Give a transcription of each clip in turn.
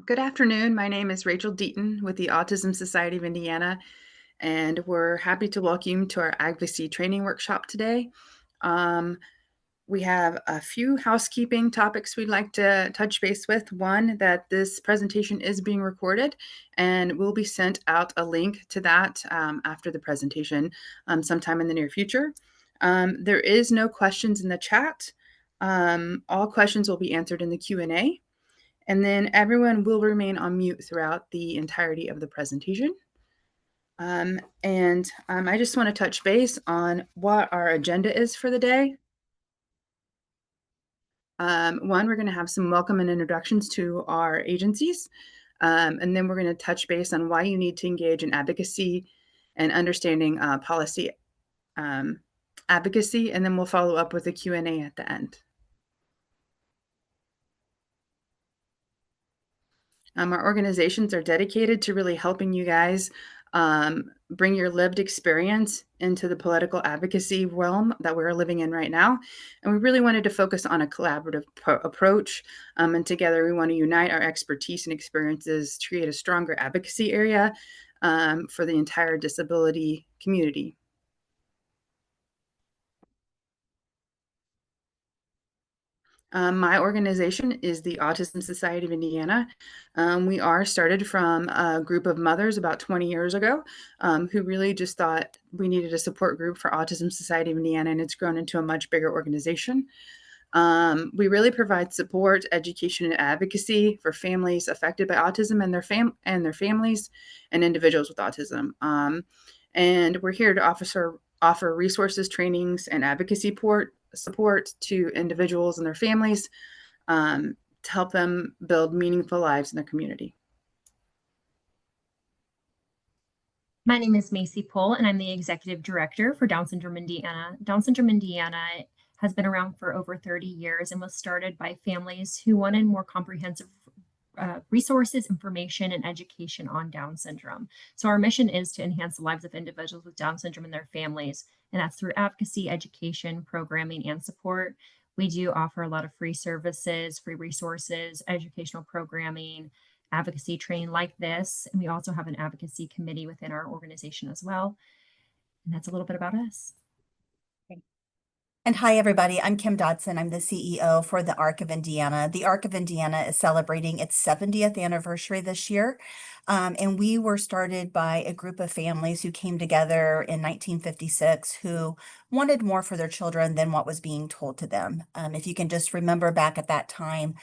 Good afternoon. My name is Rachel Deaton with the Autism Society of Indiana, and we're happy to welcome you to our Advocacy training workshop today. Um, we have a few housekeeping topics we'd like to touch base with. One, that this presentation is being recorded, and we'll be sent out a link to that after the presentation sometime in the near future. There is no questions in the chat. All questions will be answered in the Q&A. And then everyone will remain on mute throughout the entirety of the presentation. I just want to touch base on what our agenda is for the day. One, we're going to have some welcome and introductions to our agencies. And then we're going to touch base on why you need to engage in advocacy and understanding policy advocacy. And then we'll follow up with a Q&A at the end. Our organizations are dedicated to really helping you guys bring your lived experience into the political advocacy realm that we're living in right now. And we really wanted to focus on a collaborative approach. And together we want to unite our expertise and experiences to create a stronger advocacy area for the entire disability community. My organization is the Autism Society of Indiana. We are started from a group of mothers about 20 years ago who really just thought we needed a support group for Autism Society of Indiana, and it's grown into a much bigger organization. We really provide support, education, and advocacy for families affected by autism and their families and individuals with autism. And we're here to offer resources, trainings, and advocacy support to individuals and their families to help them build meaningful lives in their community. My name is Macy Pohl, and I'm the Executive Director for Down Syndrome Indiana. Down Syndrome Indiana has been around for over 30 years and was started by families who wanted more comprehensive resources, information, and education on Down syndrome. So our mission is to enhance the lives of individuals with Down syndrome and their families, and that's through advocacy, education, programming, and support. We do offer a lot of free services, free resources, educational programming, advocacy training like this, and we also have an advocacy committee within our organization as well. And that's a little bit about us. And hi, everybody. I'm Kim Dodson. I'm the CEO for the ARC of Indiana. The ARC of Indiana is celebrating its 70th anniversary this year. And we were started by a group of families who came together in 1956 who wanted more for their children than what was being told to them. If you can just remember back at that time,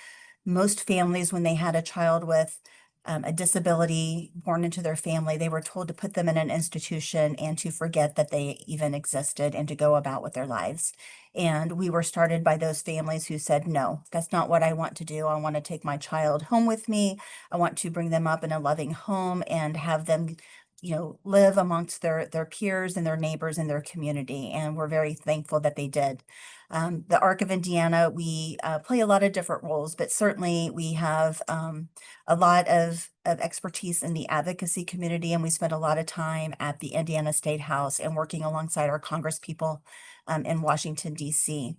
most families, when they had a child with a disability born into their family, they were told to put them in an institution and to forget that they even existed and to go about with their lives. And we were started by those families who said, no, that's not what I want to do. I want to take my child home with me. I want to bring them up in a loving home and have them, live amongst their peers and their neighbors in their community. And we're very thankful that they did. The ARC of Indiana, we play a lot of different roles, but certainly we have a lot of expertise in the advocacy community, and we spend a lot of time at the Indiana State House and working alongside our Congress people in Washington, D.C.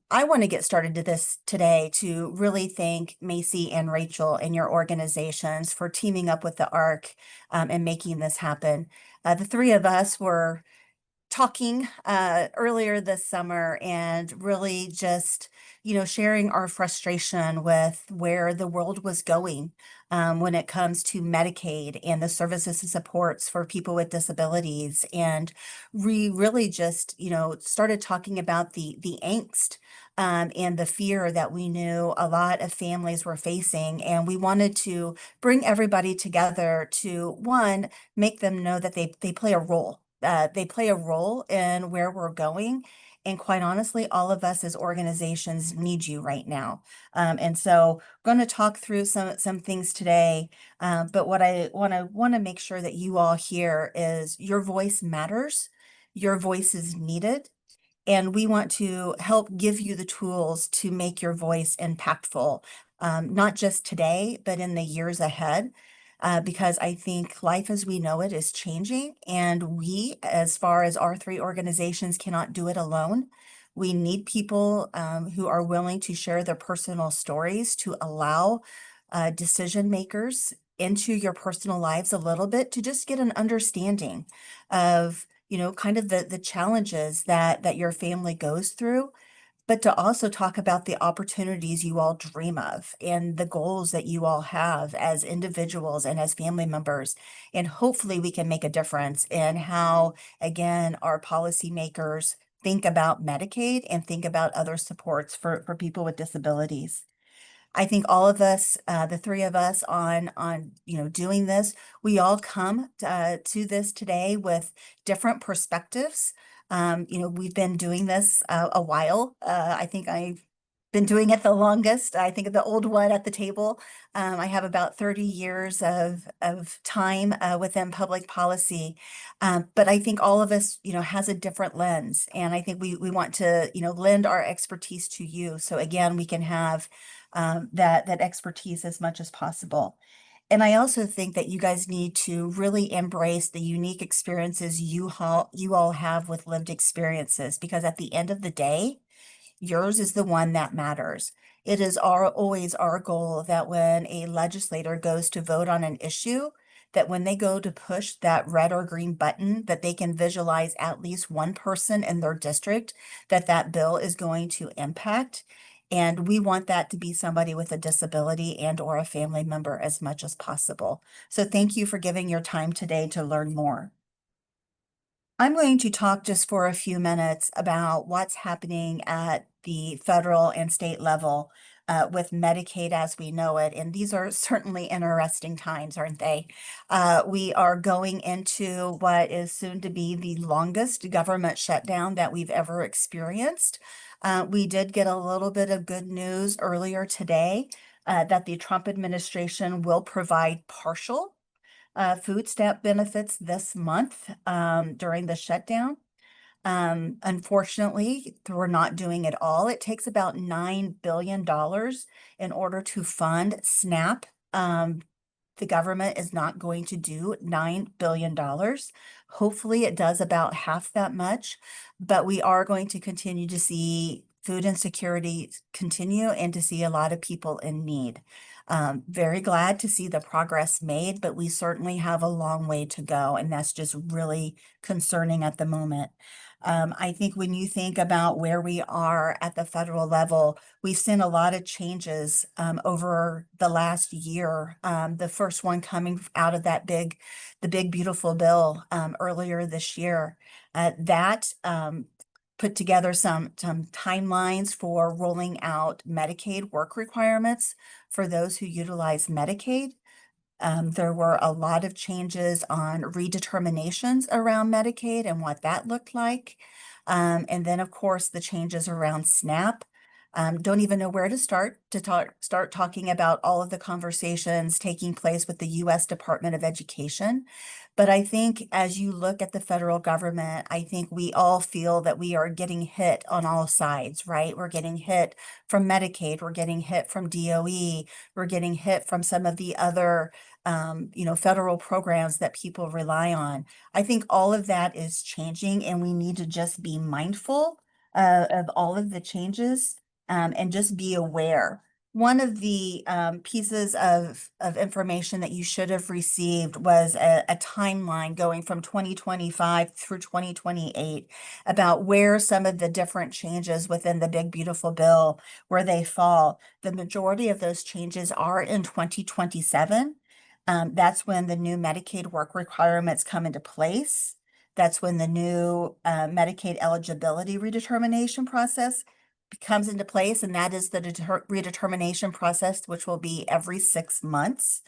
I want to get started to this today to really thank Macy and Rachel and your organizations for teaming up with the ARC and making this happen. The three of us were talking earlier this summer and really just, sharing our frustration with where the world was going when it comes to Medicaid and the services and supports for people with disabilities. And we really just, started talking about the angst and the fear that we knew a lot of families were facing. And we wanted to bring everybody together to, one, make them know that they play a role. They play a role in where we're going. And quite honestly, all of us as organizations need you right now. And so I'm going to talk through some things today. But what I want to make sure that you all hear is your voice matters. Your voice is needed. And we want to help give you the tools to make your voice impactful, not just today, but in the years ahead. Because I think life as we know it is changing, and we, as far as our three organizations, cannot do it alone. We need people who are willing to share their personal stories to allow decision makers into your personal lives a little bit to just get an understanding of, kind of the challenges that your family goes through, but to also talk about the opportunities you all dream of and the goals that you all have as individuals and as family members. And hopefully we can make a difference in how, again, our policymakers think about Medicaid and think about other supports for people with disabilities. I think all of us, the three of us on doing this, we all come to this today with different perspectives. We've been doing this a while. I think I've been doing it the longest. I think of the old one at the table. I have about 30 years of time within public policy. But I think all of us, has a different lens. And I think we want to, lend our expertise to you. So again, we can have that expertise as much as possible. And I also think that you guys need to really embrace the unique experiences you all have with lived experiences, because at the end of the day, yours is the one that matters. It is always our goal that when a legislator goes to vote on an issue, that when they go to push that red or green button, that they can visualize at least one person in their district that bill is going to impact. And we want that to be somebody with a disability and or a family member as much as possible. So thank you for giving your time today to learn more. I'm going to talk just for a few minutes about what's happening at the federal and state level with Medicaid as we know it. And these are certainly interesting times, aren't they? We are going into what is soon to be the longest government shutdown that we've ever experienced. We did get a little bit of good news earlier today that the Trump administration will provide partial food stamp benefits this month during the shutdown. Unfortunately, we're not doing it all. It takes about $9 billion in order to fund SNAP. The government is not going to do $9 billion. Hopefully, it does about half that much, but we are going to continue to see food insecurity continue and to see a lot of people in need. Very glad to see the progress made, but we certainly have a long way to go, and that's just really concerning at the moment. I think when you think about where we are at the federal level, we've seen a lot of changes over the last year. The first one coming out of the big beautiful bill earlier this year. That put together some timelines for rolling out Medicaid work requirements for those who utilize Medicaid. There were a lot of changes on redeterminations around Medicaid and what that looked like. And then, of course, the changes around SNAP. Don't even know where to start talking about all of the conversations taking place with the U.S. Department of Education. But I think as you look at the federal government, I think we all feel that we are getting hit on all sides, right? We're getting hit from Medicaid, we're getting hit from DOE, we're getting hit from some of the other federal programs that people rely on. I think all of that is changing, and we need to just be mindful of all of the changes and just be aware. One of the pieces of information that you should have received was a timeline going from 2025 through 2028 about where some of the different changes within the Big Beautiful Bill, where they fall. The majority of those changes are in 2027. That's when the new Medicaid work requirements come into place. That's when the new Medicaid eligibility redetermination process comes into place, and that is the redetermination process, which will be every 6 months.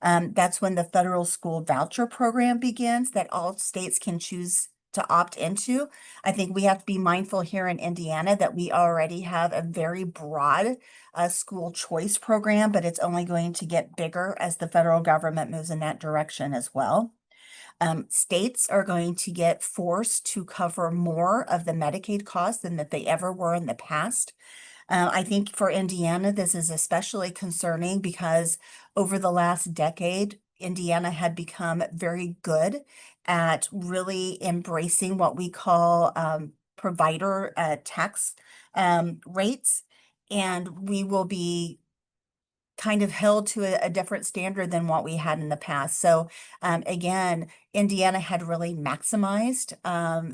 That's when the federal school voucher program begins that all states can choose to opt into. I think we have to be mindful here in Indiana that we already have a very broad school choice program, but it's only going to get bigger as the federal government moves in that direction as well. States are going to get forced to cover more of the Medicaid costs than that they ever were in the past. I think for Indiana, this is especially concerning because over the last decade, Indiana had become very good at really embracing what we call provider tax rates. And we will be kind of held to a different standard than what we had in the past. So again, Indiana had really maximized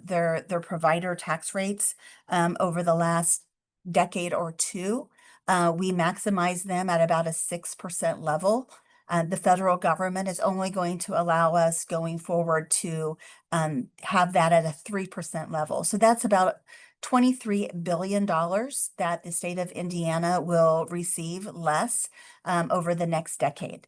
their provider tax rates over the last decade or two. We maximize them at about a 6% level. The federal government is only going to allow us going forward to have that at a 3% level. So that's about $23 billion that the state of Indiana will receive less over the next decade.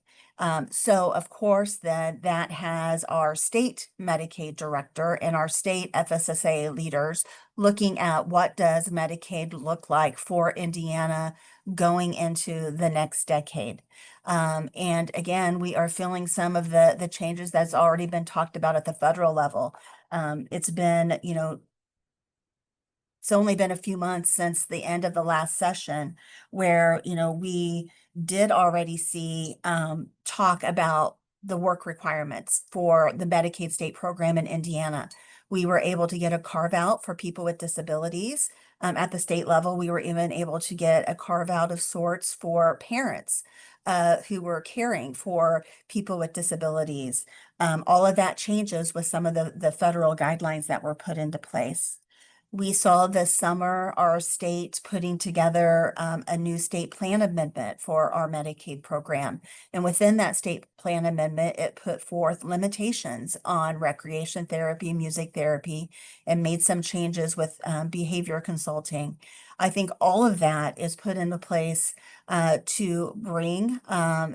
So of course, then that has our state Medicaid director and our state FSSA leaders looking at what does Medicaid look like for Indiana going into the next decade. And again, we are feeling some of the changes that's already been talked about at the federal level. It's been, it's only been a few months since the end of the last session where, we did already see talk about the work requirements for the Medicaid state program in Indiana. We were able to get a carve out for people with disabilities. At the state level, we were even able to get a carve out of sorts for parents who were caring for people with disabilities. All of that changes with some of the federal guidelines that were put into place. We saw this summer our state putting together a new state plan amendment for our Medicaid program. And within that state plan amendment, it put forth limitations on recreation therapy, music therapy, and made some changes with behavior consulting. I think all of that is put into place to bring,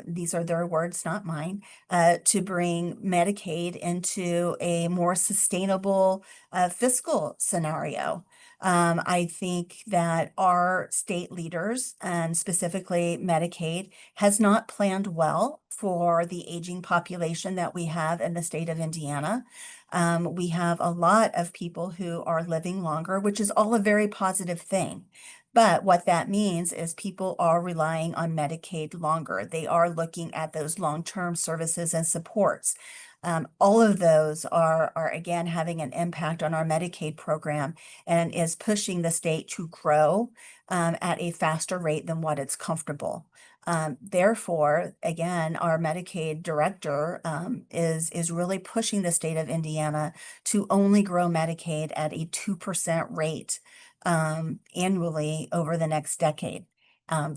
these are their words, not mine, to bring Medicaid into a more sustainable fiscal scenario. I think that our state leaders, and specifically Medicaid, has not planned well for the aging population that we have in the state of Indiana. We have a lot of people who are living longer, which is all a very positive thing. But what that means is people are relying on Medicaid longer. They are looking at those long-term services and supports. All of those are again having an impact on our Medicaid program and is pushing the state to grow at a faster rate than what it's comfortable. Therefore, again, our Medicaid director is really pushing the state of Indiana to only grow Medicaid at a 2% rate annually over the next decade.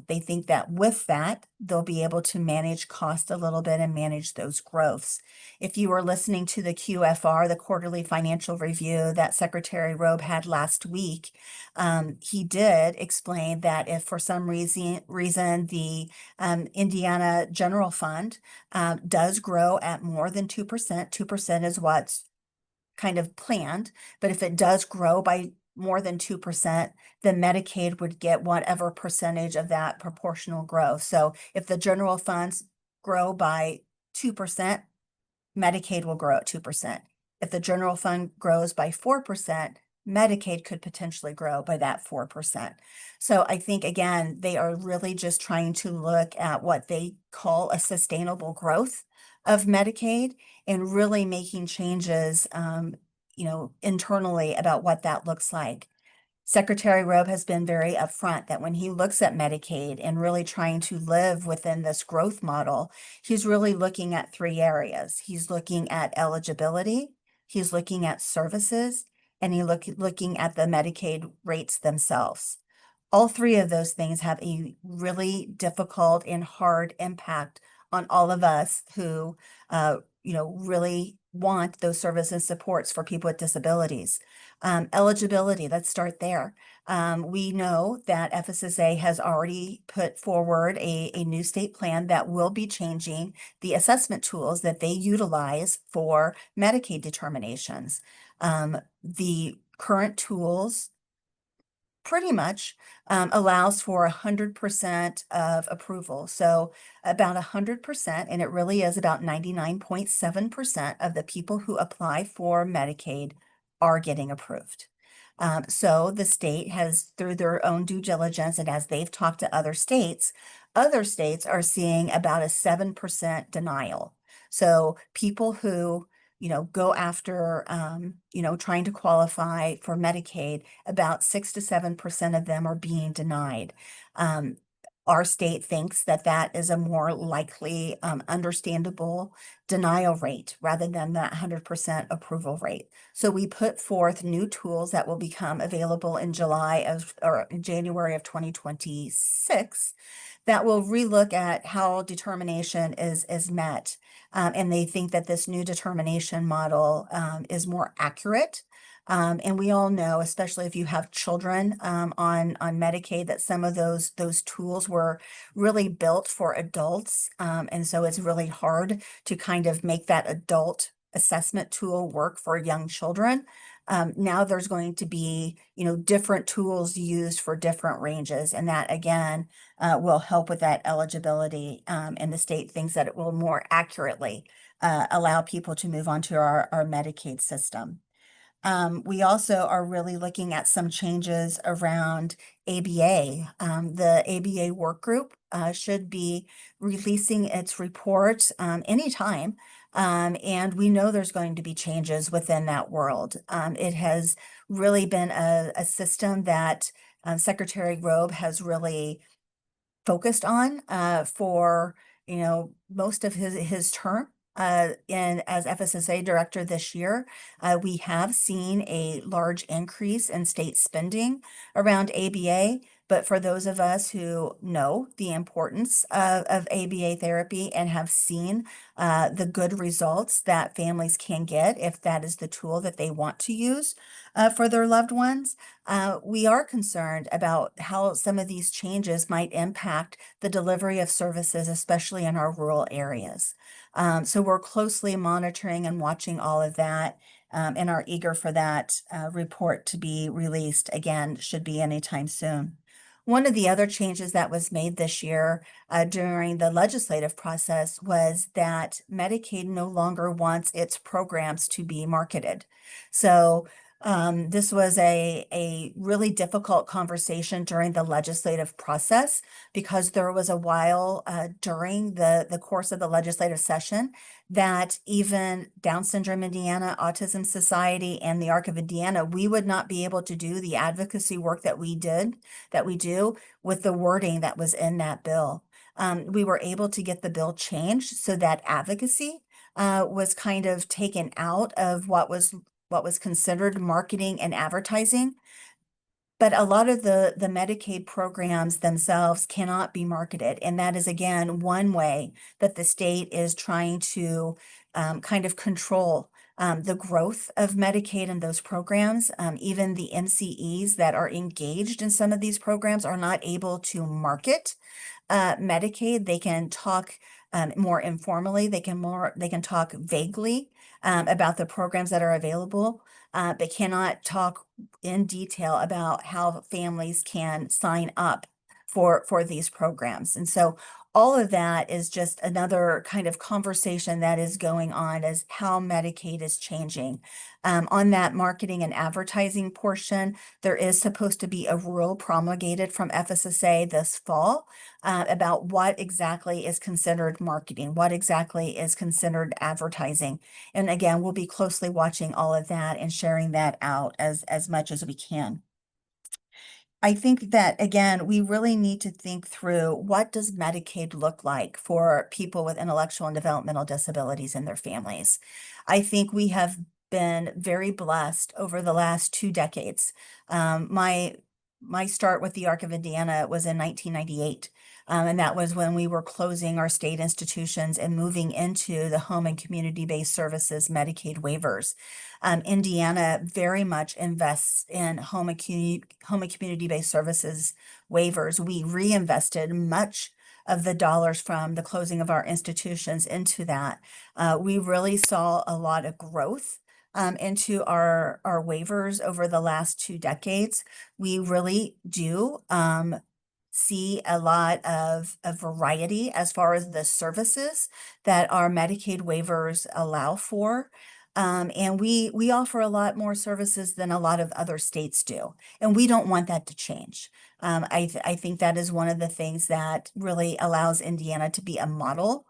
They think that with that, they'll be able to manage cost a little bit and manage those growths. If you were listening to the QFR, the quarterly financial review that Secretary Robe had last week, he did explain that if for some reason the Indiana General Fund does grow at more than 2%, 2% is what's kind of planned, but if it does grow by more than 2%, then Medicaid would get whatever percentage of that proportional growth. So if the general funds grow by 2%, Medicaid will grow at 2%. If the general fund grows by 4%, Medicaid could potentially grow by that 4%. So I think, again, they are really just trying to look at what they call a sustainable growth of Medicaid and really making changes, internally about what that looks like. Secretary Robe has been very upfront that when he looks at Medicaid and really trying to live within this growth model, he's really looking at three areas. He's looking at eligibility, he's looking at services, and looking at the Medicaid rates themselves. All three of those things have a really difficult and hard impact on all of us who, really want those services and supports for people with disabilities. Eligibility, let's start there. We know that FSSA has already put forward a new state plan that will be changing the assessment tools that they utilize for Medicaid determinations. The current tools pretty much allows for 100% of approval. So about 100%, and it really is about 99.7% of the people who apply for Medicaid are getting approved. So the state has, through their own due diligence, and as they've talked to other states are seeing about a 7% denial. So people who go after, trying to qualify for Medicaid, about 6 to 7% of them are being denied. Our state thinks that that is a more likely, understandable denial rate rather than that 100% approval rate. So we put forth new tools that will become available in January of 2026 that will relook at how determination is met. And they think that this new determination model is more accurate. And we all know, especially if you have children on Medicaid, that some of those tools were really built for adults. And so it's really hard to kind of make that adult assessment tool work for young children. Now there's going to be, different tools used for different ranges, and that again will help with that eligibility. And the state thinks that it will more accurately allow people to move on to our Medicaid system. We also are really looking at some changes around ABA. The ABA work group should be releasing its report anytime. And we know there's going to be changes within that world. It has really been a system that Secretary Robe has really focused on for most of his term and as FSSA director this year. We have seen a large increase in state spending around ABA. But for those of us who know the importance of ABA therapy and have seen the good results that families can get if that is the tool that they want to use for their loved ones, we are concerned about how some of these changes might impact the delivery of services, especially in our rural areas. So we're closely monitoring and watching all of that, and are eager for that report to be released. Again, should be anytime soon. One of the other changes that was made this year during the legislative process was that Medicaid no longer wants its programs to be marketed. So this was a really difficult conversation during the legislative process, because there was a while during the course of the legislative session that even Down Syndrome Indiana, Autism Society, and the ARC of Indiana, we would not be able to do the advocacy work that we do with the wording that was in that bill. We were able to get the bill changed so that advocacy was kind of taken out of what was considered marketing and advertising. But a lot of the Medicaid programs themselves cannot be marketed. And that is, again, one way that the state is trying to kind of control the growth of Medicaid and those programs. Even the MCEs that are engaged in some of these programs are not able to market Medicaid. They can talk more informally. They can talk vaguely about the programs that are available, but cannot talk in detail about how families can sign up for these programs. And so all of that is just another kind of conversation that is going on as how Medicaid is changing. On that marketing and advertising portion, there is supposed to be a rule promulgated from FSSA this fall about what exactly is considered marketing, what exactly is considered advertising. And again, we'll be closely watching all of that and sharing that out as much as we can. I think that, again, we really need to think through, what does Medicaid look like for people with intellectual and developmental disabilities and their families? I think we have been very blessed over the last 2 decades. My start with the ARC of Indiana was in 1998. And that was when we were closing our state institutions and moving into the home and community-based services Medicaid waivers. Indiana very much invests in home and community-based services waivers. We reinvested much of the dollars from the closing of our institutions into that. We really saw a lot of growth into our waivers over the last 2 decades. We really do see a lot of a variety as far as the services that our Medicaid waivers allow for. And we offer a lot more services than a lot of other states do, and we don't want that to change. I think that is one of the things that really allows Indiana to be a model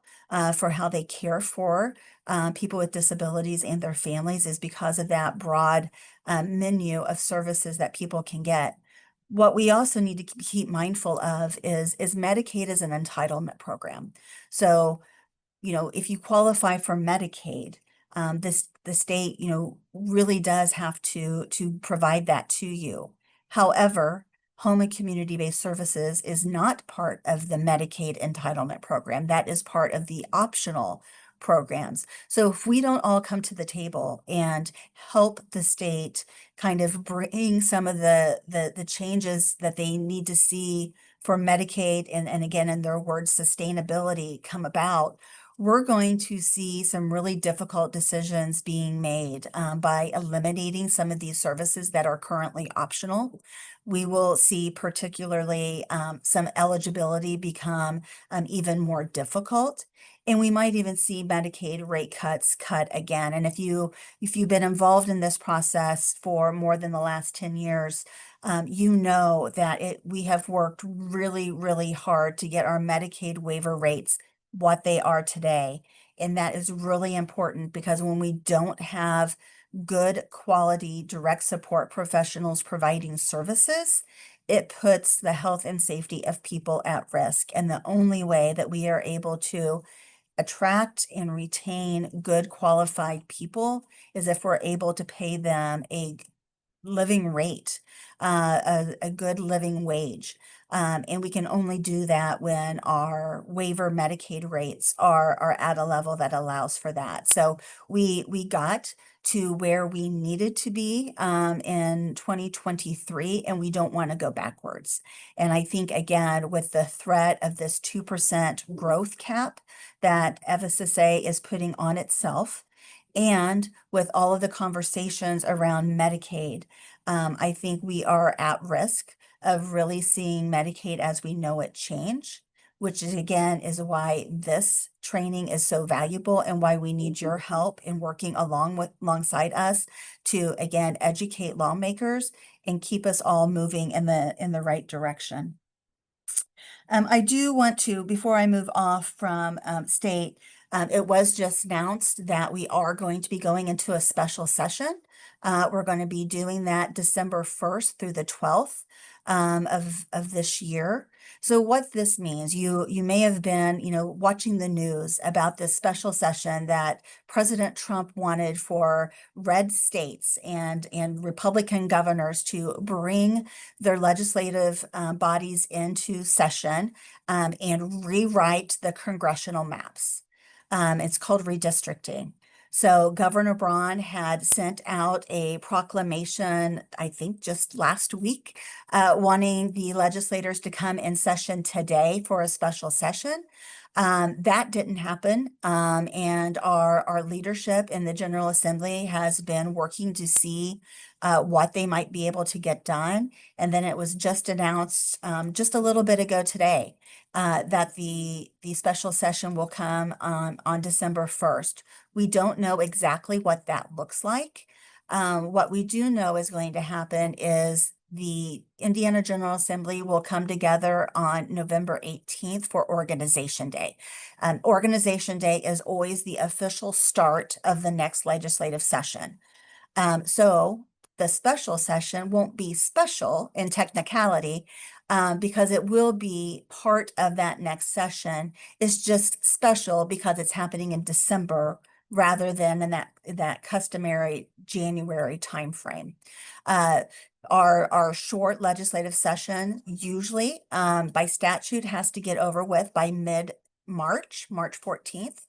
for how they care for people with disabilities and their families, is because of that broad menu of services that people can get. What we also need to keep mindful of is Medicaid is an entitlement program. So, if you qualify for Medicaid, the state, really does have to provide that to you. However, home and community-based services is not part of the Medicaid entitlement program. That is part of the optional programs. So if we don't all come to the table and help the state kind of bring some of the changes that they need to see for Medicaid and again, in their words, sustainability come about, we're going to see some really difficult decisions being made by eliminating some of these services that are currently optional. We will see particularly some eligibility become even more difficult. And we might even see Medicaid rate cuts cut again. And if you've been involved in this process for more than the last 10 years, you know that we have worked really, really hard to get our Medicaid waiver rates what they are today. And that is really important because when we don't have good quality direct support professionals providing services, it puts the health and safety of people at risk. And the only way that we are able to attract and retain good qualified people is if we're able to pay them a living rate, a good living wage. And we can only do that when our waiver Medicaid rates are at a level that allows for that. So we got to where we needed to be in 2023, and we don't want to go backwards. And I think, again, with the threat of this 2% growth cap that FSSA is putting on itself, and with all of the conversations around Medicaid, I think we are at risk of really seeing Medicaid as we know it change, which is again is why this training is so valuable and why we need your help in working alongside us to again educate lawmakers and keep us all moving in the right direction. I do want to, before I move off from state, it was just announced that we are going to be going into a special session. We're going to be doing that December 1st through the 12th of this year. So what this means, you may have been, watching the news about this special session that President Trump wanted for red states and Republican governors to bring their legislative bodies into session and rewrite the congressional maps. It's called redistricting. So Governor Braun had sent out a proclamation, I think just last week, wanting the legislators to come in session today for a special session. That didn't happen. And our leadership in the General Assembly has been working to see what they might be able to get done. And then it was just announced just a little bit ago today that the special session will come on December 1st. We don't know exactly what that looks like. What we do know is going to happen is the Indiana General Assembly will come together on November 18th for Organization Day. Organization Day is always the official start of the next legislative session. So the special session won't be special in technicality because it will be part of that next session. It's just special because it's happening in December rather than in that customary January timeframe. Our short legislative session usually by statute has to get over with by mid-March, March 14th.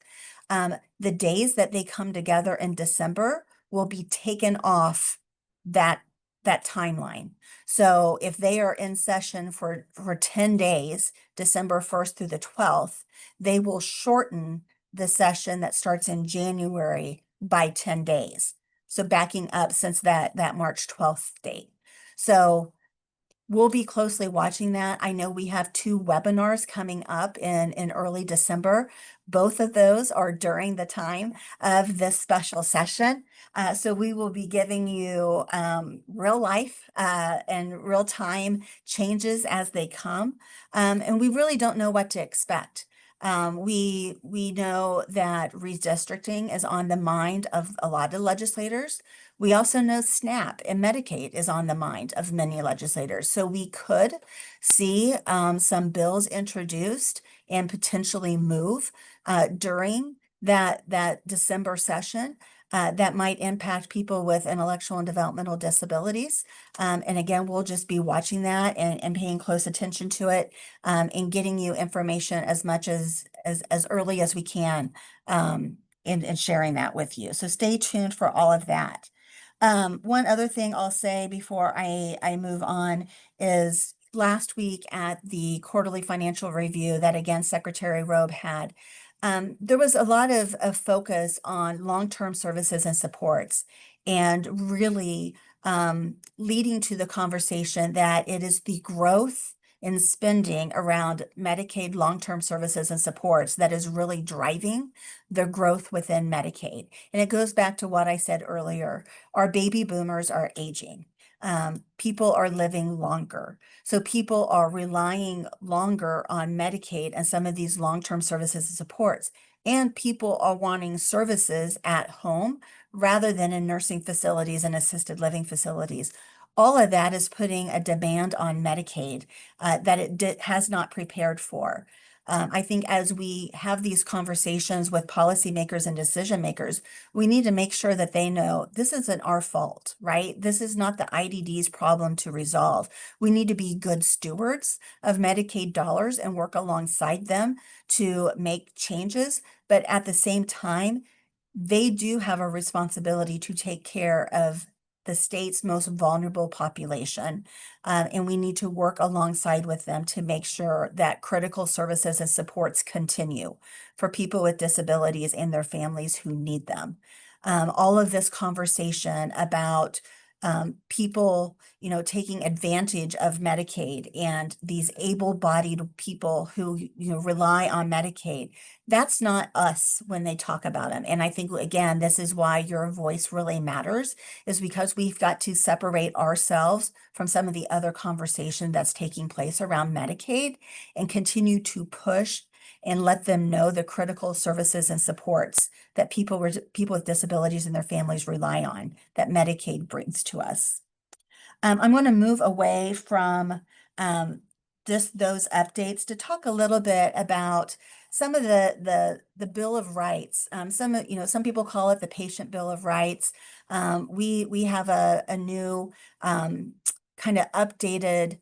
The days that they come together in December will be taken off that timeline. So if they are in session for 10 days, December 1st through the 12th, they will shorten the session that starts in January by 10 days. So backing up since that March 12th date. So we'll be closely watching that. I know we have 2 webinars coming up in early December. Both of those are during the time of this special session. So we will be giving you real life and real time changes as they come. And we really don't know what to expect. We know that redistricting is on the mind of a lot of legislators. We also know SNAP and Medicaid is on the mind of many legislators. So we could see some bills introduced and potentially move during that December session that might impact people with intellectual and developmental disabilities. And again, we'll just be watching that and paying close attention to it and getting you information as much as early as we can and sharing that with you. So stay tuned for all of that. One other thing I'll say before I move on is last week at the quarterly financial review that again Secretary Robe had, there was a lot of focus on long-term services and supports and really leading to the conversation that it is the growth in spending around Medicaid long-term services and supports that is really driving the growth within Medicaid. And it goes back to what I said earlier. Our baby boomers are aging. People are living longer. So people are relying longer on Medicaid and some of these long-term services and supports. And people are wanting services at home rather than in nursing facilities and assisted living facilities. All of that is putting a demand on Medicaid that it has not prepared for. I think as we have these conversations with policymakers and decision makers, we need to make sure that they know this isn't our fault, right? This is not the IDD's problem to resolve. We need to be good stewards of Medicaid dollars and work alongside them to make changes. But at the same time, they do have a responsibility to take care of the state's most vulnerable population. And we need to work alongside with them to make sure that critical services and supports continue for people with disabilities and their families who need them. All of this conversation about people, taking advantage of Medicaid and these able-bodied people who, rely on Medicaid, that's not us when they talk about them. And I think, again, this is why your voice really matters, is because we've got to separate ourselves from some of the other conversation that's taking place around Medicaid and continue to push and let them know the critical services and supports that people with disabilities and their families rely on, that Medicaid brings to us. I'm going to move away from just those updates to talk a little bit about some of the Bill of Rights. Some people call it the Patient Bill of Rights. We have a new kind of updated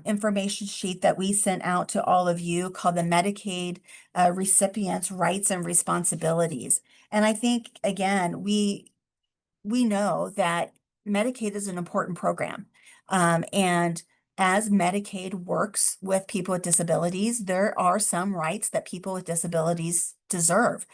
information sheet that we sent out to all of you called the Medicaid Recipients' Rights and Responsibilities. And I think, again, we know that Medicaid is an important program. And as Medicaid works with people with disabilities, there are some rights that people with disabilities deserve.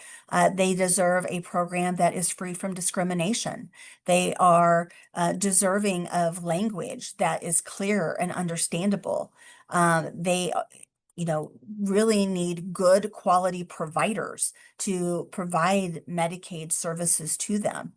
They deserve a program that is free from discrimination. They are deserving of language that is clear and understandable. They really need good quality providers to provide Medicaid services to them.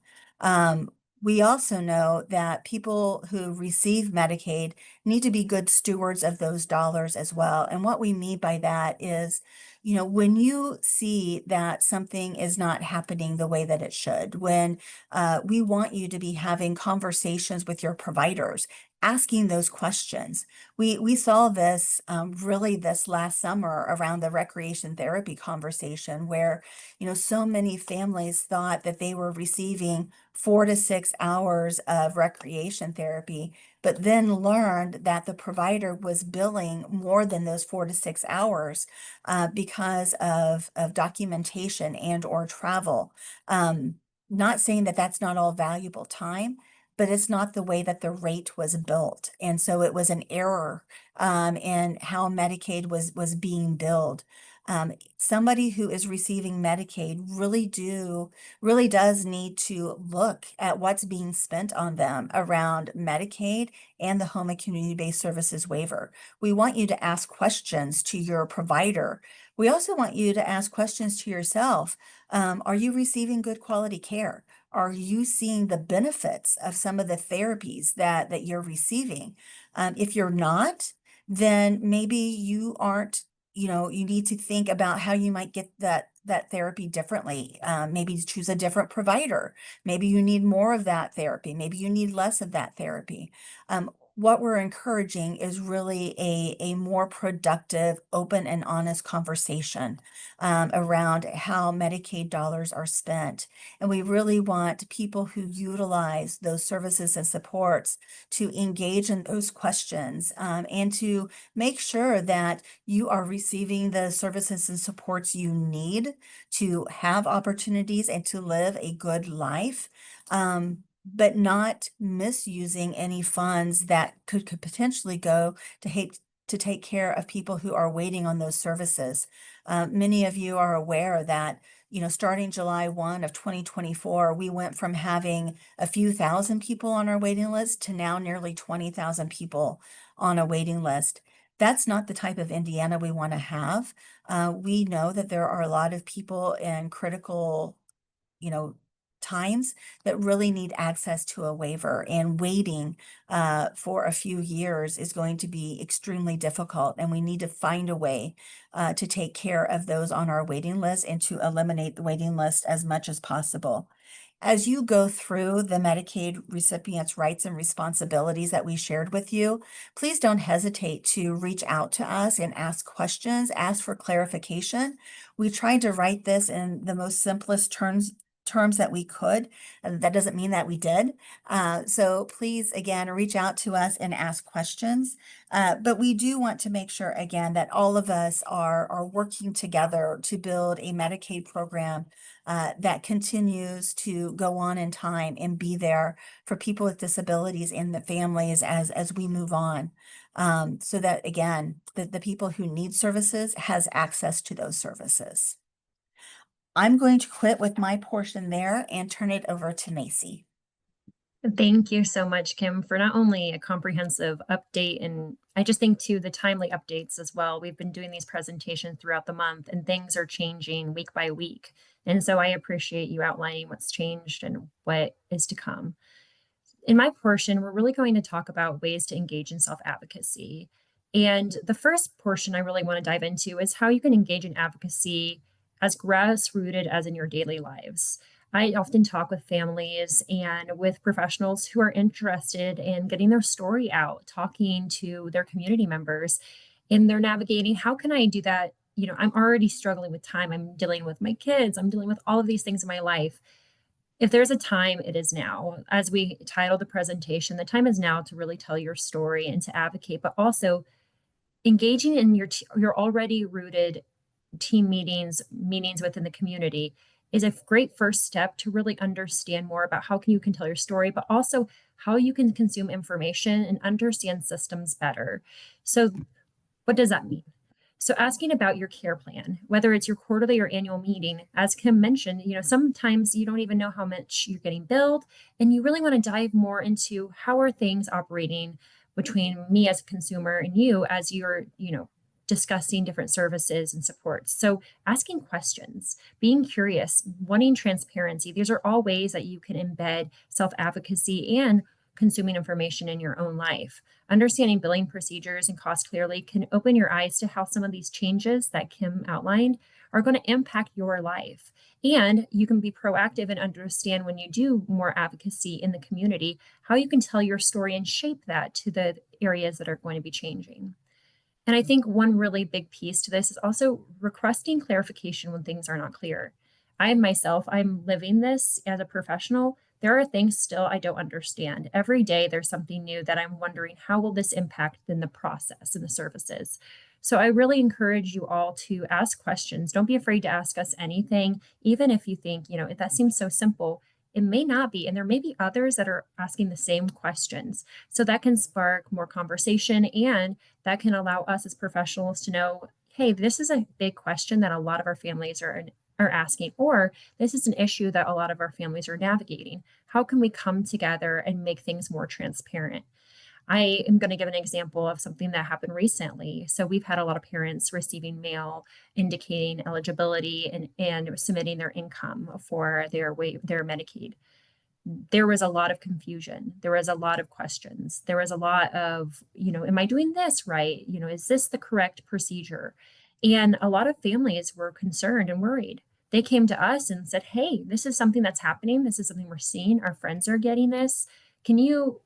We also know that people who receive Medicaid need to be good stewards of those dollars as well. And what we mean by that is, when you see that something is not happening the way that it should, when we want you to be having conversations with your providers, asking those questions. We saw this really this last summer around the recreation therapy conversation where, so many families thought that they were receiving 4 to 6 hours of recreation therapy, but then learned that the provider was billing more than those 4 to 6 hours because of documentation and or travel. Not saying that that's not all valuable time, but it's not the way that the rate was built. And so it was an error in how Medicaid was being billed. Somebody who is receiving Medicaid really does need to look at what's being spent on them around Medicaid and the Home and Community-Based Services waiver. We want you to ask questions to your provider. We also want you to ask questions to yourself. Are you receiving good quality care? Are you seeing the benefits of some of the therapies that you're receiving? If you're not, then maybe you aren't you need to think about how you might get that therapy differently. Maybe choose a different provider. Maybe you need more of that therapy. Maybe you need less of that therapy. What we're encouraging is really a more productive, open and honest conversation around how Medicaid dollars are spent. And we really want people who utilize those services and supports to engage in those questions, and to make sure that you are receiving the services and supports you need to have opportunities and to live a good life, but not misusing any funds that could potentially go to take care of people who are waiting on those services. Many of you are aware that, starting July 1 of 2024, we went from having a few thousand people on our waiting list to now nearly 20,000 people on a waiting list. That's not the type of Indiana we want to have. We know that there are a lot of people in critical, you know, times that really need access to a waiver, and waiting for a few years is going to be extremely difficult. And we need to find a way to take care of those on our waiting list and to eliminate the waiting list as much as possible. As you go through the Medicaid recipients' rights and responsibilities that we shared with you, please don't hesitate to reach out to us and ask questions, ask for clarification. We tried to write this in the most simplest terms that we could. That doesn't mean that we did. So please, again, reach out to us and ask questions. But we do want to make sure, again, that all of us are working together to build a Medicaid program that continues to go on in time and be there for people with disabilities and the families as we move on. So that, again, the people who need services has access to those services. I'm going to quit with my portion there and turn it over to Macy. Thank you so much, Kim, for not only a comprehensive update, and I just think too the timely updates as well. We've been doing these presentations throughout the month and things are changing week by week. And so I appreciate you outlining what's changed and what is to come. In my portion, we're really going to talk about ways to engage in self advocacy. And the first portion I really want to dive into is how you can engage in advocacy as grassrooted as in your daily lives. I often talk with families and with professionals who are interested in getting their story out, talking to their community members, and they're navigating how can I do that? I'm already struggling with time. I'm dealing with my kids, I'm dealing with all of these things in my life. If there's a time, it is now. As we titled the presentation, the time is now to really tell your story and to advocate, but also engaging in your already rooted team meetings within the community is a great first step to really understand more about how you can tell your story, but also how you can consume information and understand systems better. So what does that mean? So asking about your care plan, whether it's your quarterly or annual meeting, as Kim mentioned, sometimes you don't even know how much you're getting billed, and you really want to dive more into how are things operating between me as a consumer and you as you're, discussing different services and supports. So asking questions, being curious, wanting transparency, these are all ways that you can embed self-advocacy and consuming information in your own life. Understanding billing procedures and cost clearly can open your eyes to how some of these changes that Kim outlined are going to impact your life. And you can be proactive and understand when you do more advocacy in the community, how you can tell your story and shape that to the areas that are going to be changing. And I think one really big piece to this is also requesting clarification when things are not clear. I'm living this as a professional. There are things still I don't understand. Every day there's something new that I'm wondering how will this impact in the process and the services. So I really encourage you all to ask questions. Don't be afraid to ask us anything, even if you think, if that seems so simple, it may not be. And there may be others that are asking the same questions. So that can spark more conversation, and that can allow us as professionals to know, hey, this is a big question that a lot of our families are asking, or this is an issue that a lot of our families are navigating. How can we come together and make things more transparent? I am going to give an example of something that happened recently. So we've had a lot of parents receiving mail indicating eligibility and submitting their income for their Medicaid. There was a lot of confusion. There was a lot of questions. There was a lot of, am I doing this right? Is this the correct procedure? And a lot of families were concerned and worried. They came to us and said, "Hey, this is something that's happening. This is something we're seeing. Our friends are getting this. Can you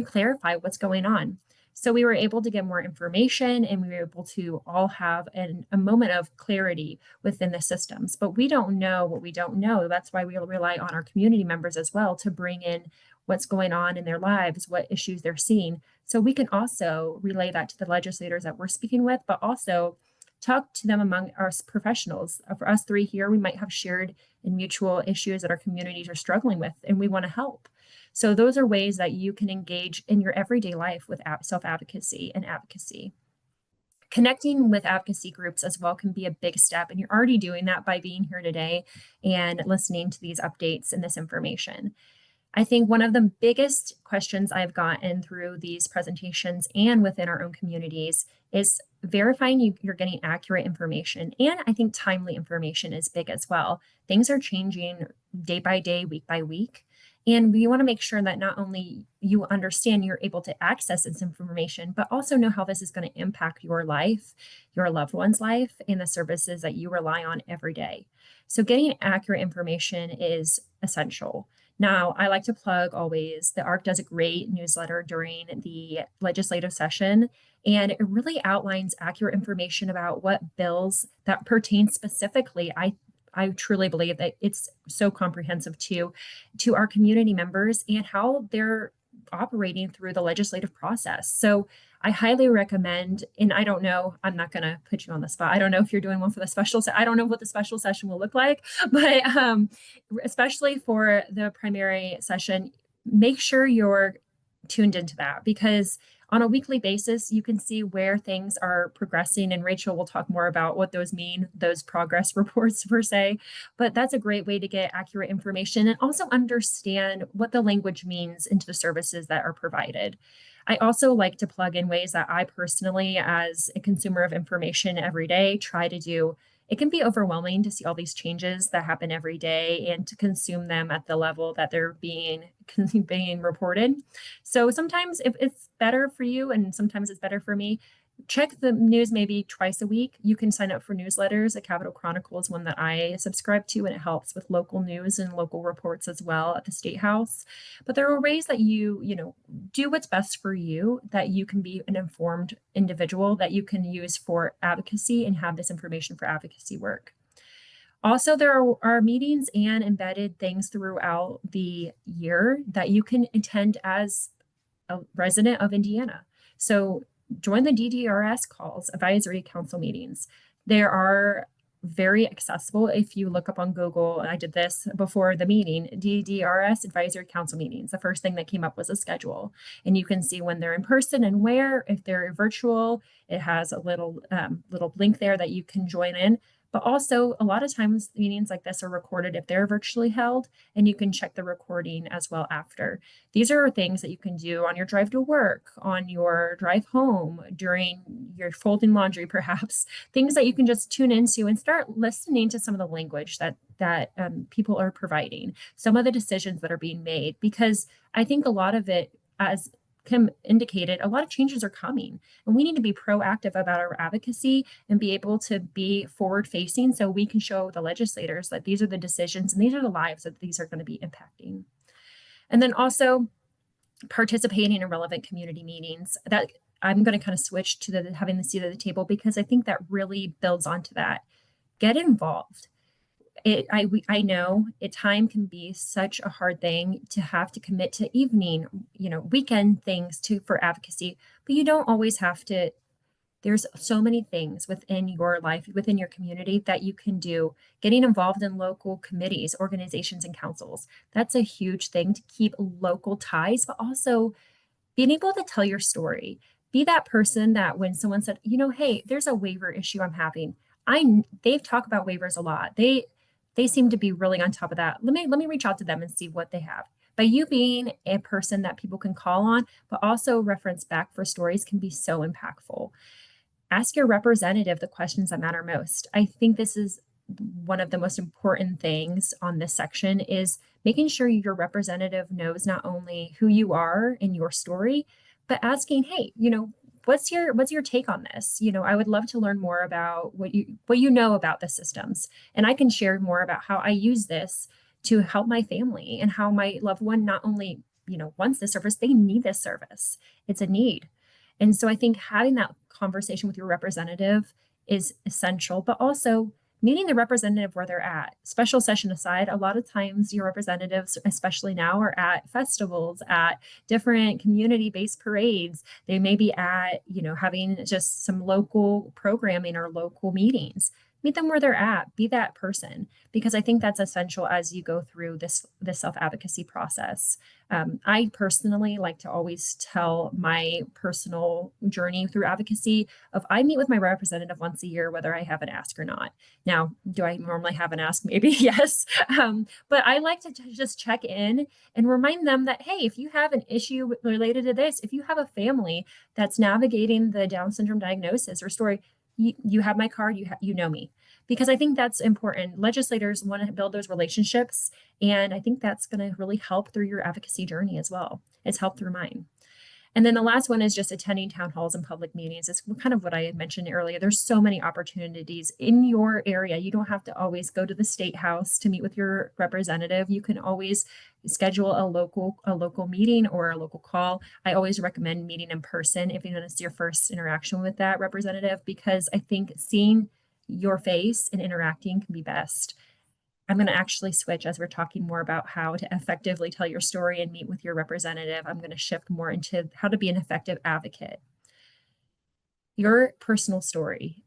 clarify what's going on?" So we were able to get more information, and we were able to all have a moment of clarity within the systems. But we don't know what we don't know. That's why we rely on our community members as well to bring in what's going on in their lives, what issues they're seeing. So we can also relay that to the legislators that we're speaking with, but also talk to them among our professionals. For us three here, we might have shared and mutual issues that our communities are struggling with, and we want to help. So those are ways that you can engage in your everyday life with self-advocacy and advocacy. Connecting with advocacy groups as well can be a big step, and you're already doing that by being here today and listening to these updates and this information. I think one of the biggest questions I've gotten through these presentations and within our own communities is verifying you're getting accurate information. And I think timely information is big as well. Things are changing day by day, week by week. And we want to make sure that not only you understand you're able to access this information, but also know how this is going to impact your life, your loved one's life, and the services that you rely on every day. So getting accurate information is essential. Now, I like to plug always, the ARC does a great newsletter during the legislative session, and it really outlines accurate information about what bills that pertain specifically. I truly believe that it's so comprehensive to our community members and how they're operating through the legislative process. So I highly recommend, and I don't know, I'm not going to put you on the spot. I don't know if you're doing one for the special, I don't know what the special session will look like, but especially for the primary session, make sure you're tuned into that, because on a weekly basis, you can see where things are progressing. And Rachel will talk more about what those mean, those progress reports per se. But that's a great way to get accurate information and also understand what the language means into the services that are provided. I also like to plug in ways that I personally, as a consumer of information every day, try to do. It can be overwhelming to see all these changes that happen every day and to consume them at the level that they're being reported. So sometimes if it's better for you and sometimes it's better for me, check the news maybe twice a week. You can sign up for newsletters. The Capitol Chronicle is one that I subscribe to, and it helps with local news and local reports as well at the State House. But there are ways that you do what's best for you, that you can be an informed individual that you can use for advocacy and have this information for advocacy work. Also, there are meetings and embedded things throughout the year that you can attend as a resident of Indiana. So join the DDRS calls, advisory council meetings. There are very accessible. If you look up on Google, and I did this before the meeting, DDRS advisory council meetings. The first thing that came up was a schedule, and you can see when they're in person and where. If they're virtual, it has a little link there that you can join in. But also, a lot of times meetings like this are recorded if they're virtually held, and you can check the recording as well after. These are things that you can do on your drive to work, on your drive home, during your folding laundry, perhaps, things that you can just tune into and start listening to some of the language that people are providing, some of the decisions that are being made, because I think a lot of it, as Kim indicated, a lot of changes are coming, and we need to be proactive about our advocacy and be able to be forward facing so we can show the legislators that these are the decisions and these are the lives that these are going to be impacting. And then also participating in relevant community meetings. That I'm going to kind of switch to having the seat at the table, because I think that really builds onto that. Get involved. I know time can be such a hard thing to have to commit to evening, weekend things for advocacy, but you don't always have to. There's so many things within your life, within your community, that you can do. Getting involved in local committees, organizations, and councils. That's a huge thing to keep local ties, but also being able to tell your story. Be that person that when someone said, hey, there's a waiver issue I'm having. They've talked about waivers a lot. They seem to be really on top of that. Let me reach out to them and see what they have. By you being a person that people can call on, but also reference back for stories, can be so impactful. Ask your representative the questions that matter most. I think this is one of the most important things on this section, is making sure your representative knows not only who you are and your story, but asking, hey, what's your take on this? I would love to learn more about what you know about the systems, and I can share more about how I use this to help my family and how my loved one not only wants this service, they need this service. It's a need. And so I think having that conversation with your representative is essential, but also meeting the representative where they're at. Special session aside, a lot of times your representatives, especially now, are at festivals, at different community-based parades. They may be at, having just some local programming or local meetings. Meet them where they're at, be that person, because I think that's essential as you go through this self-advocacy process. I personally like to always tell my personal journey through advocacy of I meet with my representative once a year, whether I have an ask or not. Now, do I normally have an ask? Maybe yes. But I like to just check in and remind them that, hey, if you have an issue related to this, if you have a family that's navigating the Down syndrome diagnosis or story, you have my card, you know me. Because I think that's important. Legislators want to build those relationships, and I think that's going to really help through your advocacy journey as well. It's helped through mine. And then the last one is just attending town halls and public meetings. It's kind of what I had mentioned earlier. There's so many opportunities in your area. You don't have to always go to the state house to meet with your representative. You can always schedule a local meeting or a local call. I always recommend meeting in person if it's your first interaction with that representative, because I think seeing your face and interacting can be best. I'm going to actually switch as we're talking more about how to effectively tell your story and meet with your representative. I'm going to shift more into how to be an effective advocate. Your personal story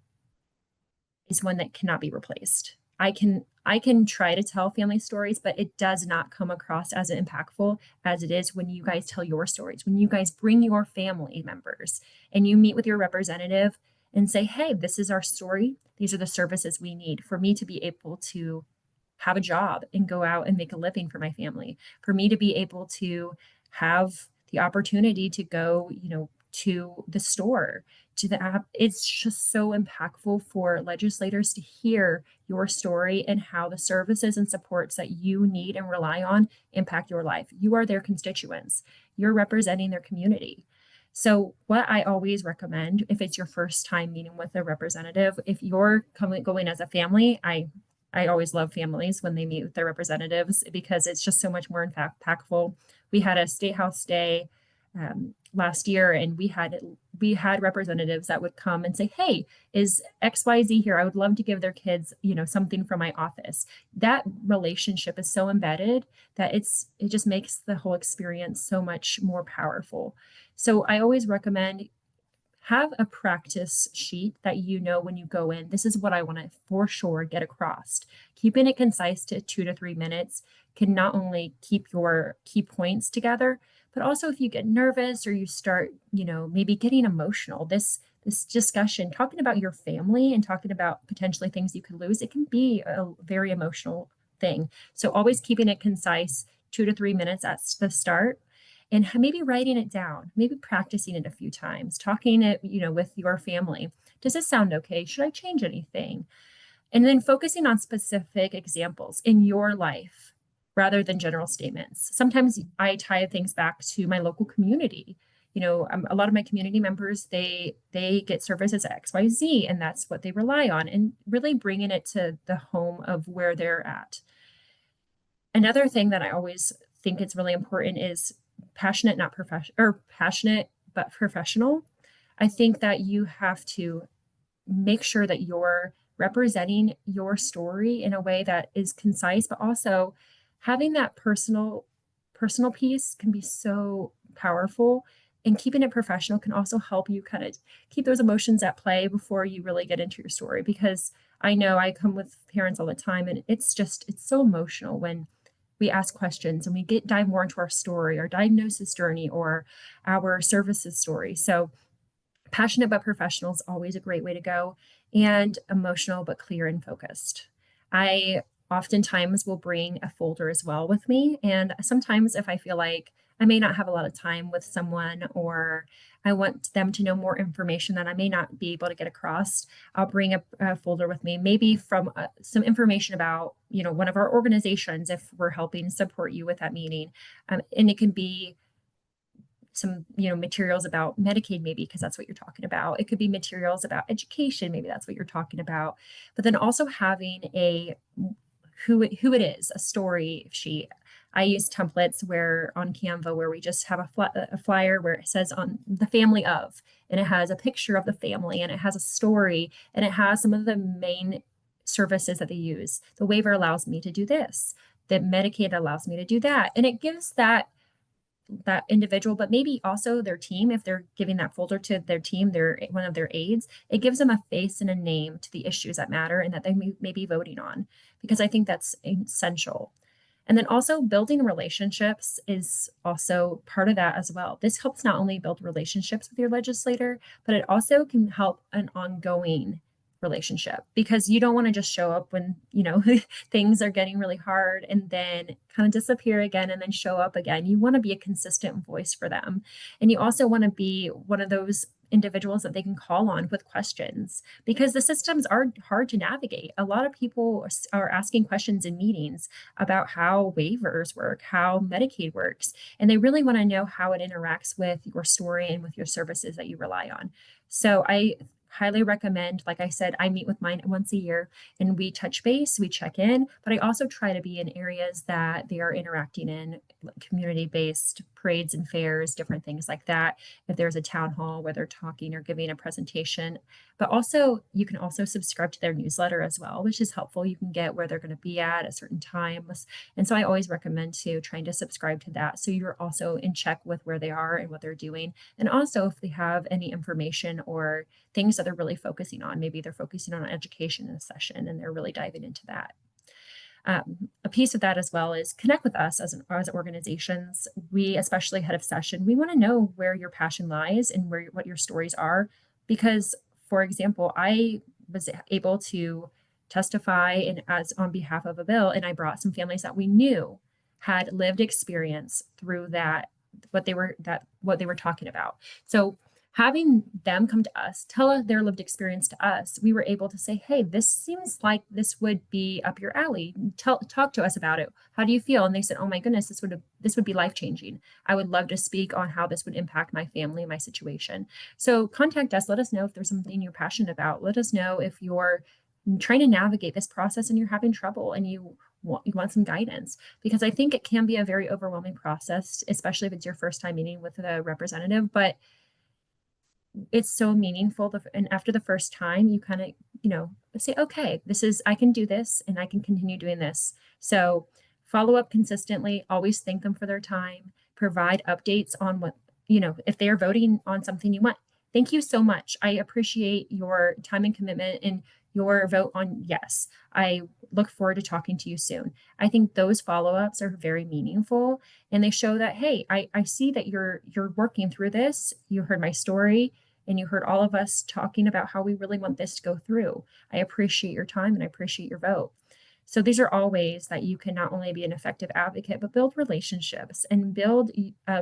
is one that cannot be replaced. I can try to tell family stories, but it does not come across as impactful as it is when you guys tell your stories, when you guys bring your family members and you meet with your representative and say, hey, this is our story. These are the services we need for me to be able to have a job and go out and make a living for my family, for me to be able to have the opportunity to go, to the store, to the app. It's just so impactful for legislators to hear your story and how the services and supports that you need and rely on impact your life. You are their constituents. You're representing their community. So what I always recommend, if it's your first time meeting with a representative, if you're going as a family, I always love families when they meet with their representatives because it's just so much more impactful. We had a state house day last year, and we had representatives that would come and say, hey, is XYZ here? I would love to give their kids, something from my office. That relationship is so embedded that it just makes the whole experience so much more powerful. So I always recommend have a practice sheet that when you go in, this is what I want to for sure get across. Keeping it concise to 2 to 3 minutes can not only keep your key points together, but also if you get nervous or you start, maybe getting emotional, this discussion, talking about your family and talking about potentially things you could lose, it can be a very emotional thing. So always keeping it concise, 2 to 3 minutes at the start, and maybe writing it down, maybe practicing it a few times, talking it, with your family. Does this sound okay? Should I change anything? And then focusing on specific examples in your life rather than general statements. Sometimes I tie things back to my local community. A lot of my community members, they get services at XYZ, and that's what they rely on, and really bringing it to the home of where they're at. Another thing that I always think it's really important is passionate, not professional, or passionate but professional. I think that you have to make sure that you're representing your story in a way that is concise, but also having that personal piece can be so powerful. And keeping it professional can also help you kind of keep those emotions at play before you really get into your story. Because I know I come with parents all the time, and it's so emotional when we ask questions and we dive more into our story, our diagnosis journey, or our services story. So passionate but professional is always a great way to go, and emotional but clear and focused. I oftentimes will bring a folder as well with me. And sometimes if I feel like I may not have a lot of time with someone, or I want them to know more information that I may not be able to get across, I'll bring a folder with me, maybe from some information about, one of our organizations if we're helping support you with that meeting. And it can be some, materials about Medicaid, maybe, because that's what you're talking about. It could be materials about education, maybe that's what you're talking about. But then also having a who it is, a story sheet. I use templates where on Canva where we just have a flyer where it says on the family of, and it has a picture of the family and it has a story and it has some of the main services that they use. The waiver allows me to do this. The Medicaid allows me to do that. And it gives that individual, but maybe also their team, if they're giving that folder to their team, their one of their aides, it gives them a face and a name to the issues that matter and that they may be voting on, because I think that's essential. And then also building relationships is also part of that as well. This helps not only build relationships with your legislator, but it also can help an ongoing relationship, because you don't want to just show up when, things are getting really hard and then kind of disappear again and then show up again. You want to be a consistent voice for them. And you also want to be one of those individuals that they can call on with questions, because the systems are hard to navigate. A lot of people are asking questions in meetings about how waivers work, how Medicaid works, and they really want to know how it interacts with your story and with your services that you rely on. So I highly recommend, like I said, I meet with mine once a year and we touch base, we check in, but I also try to be in areas that they are interacting in, like community-based parades and fairs, different things like that. If there's a town hall where they're talking or giving a presentation, but also you can also subscribe to their newsletter as well, which is helpful. You can get where they're going to be at certain times. And so I always recommend trying to subscribe to that, so you're also in check with where they are and what they're doing. And also if they have any information or things that they're really focusing on, maybe they're focusing on education in a session and they're really diving into that. A piece of that as well is connect with us as organizations. We, especially head of session, we want to know where your passion lies and what your stories are. Because, for example, I was able to testify and as on behalf of a bill, and I brought some families that we knew had lived experience through what they were talking about. So having them come to us, tell their lived experience to us, we were able to say, hey, this seems like this would be up your alley. Talk to us about it. How do you feel? And they said, oh my goodness, this would be life-changing. I would love to speak on how this would impact my family, my situation. So contact us. Let us know if there's something you're passionate about. Let us know if you're trying to navigate this process and you're having trouble and you want some guidance, because I think it can be a very overwhelming process, especially if it's your first time meeting with a representative. But it's so meaningful. And after the first time, you kind of, say, okay, I can do this and I can continue doing this. So follow up consistently, always thank them for their time, provide updates on what, if they are voting on something you want. Thank you so much. I appreciate your time and commitment and your vote on yes. I look forward to talking to you soon. I think those follow-ups are very meaningful, and they show that, hey, I see that you're working through this. You heard my story and you heard all of us talking about how we really want this to go through. I appreciate your time and I appreciate your vote. So these are all ways that you can not only be an effective advocate, but build relationships and build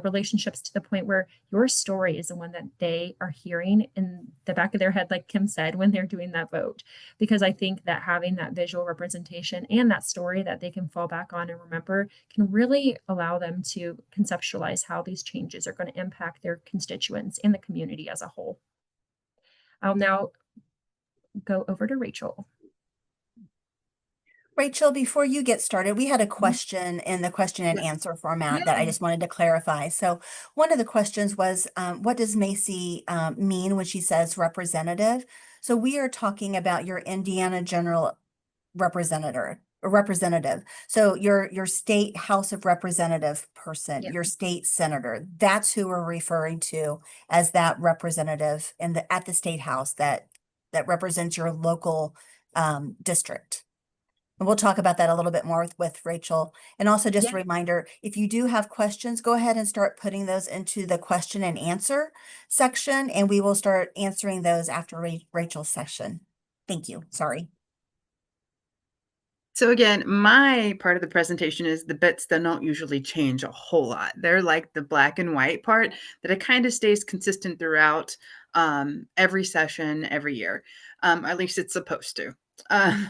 relationships to the point where your story is the one that they are hearing in the back of their head, like Kim said, when they're doing that vote. Because I think that having that visual representation and that story that they can fall back on and remember can really allow them to conceptualize how these changes are going to impact their constituents and the community as a whole. I'll now go over to Rachel. Rachel, before you get started, we had a question in the question and answer format that I just wanted to clarify. So one of the questions was, what does Macy mean when she says representative? So we are talking about your Indiana General representative. So your state House of Representative person, your state senator, that's who we're referring to as that representative at the state house that represents your local district. And we'll talk about that a little bit more with Rachel. And also just a reminder, if you do have questions, go ahead and start putting those into the question and answer section, and we will start answering those after Rachel's session. Thank you. Sorry. So again, my part of the presentation is the bits that don't usually change a whole lot. They're like the black and white part that it kind of stays consistent throughout every session, every year. At least it's supposed to. Uh,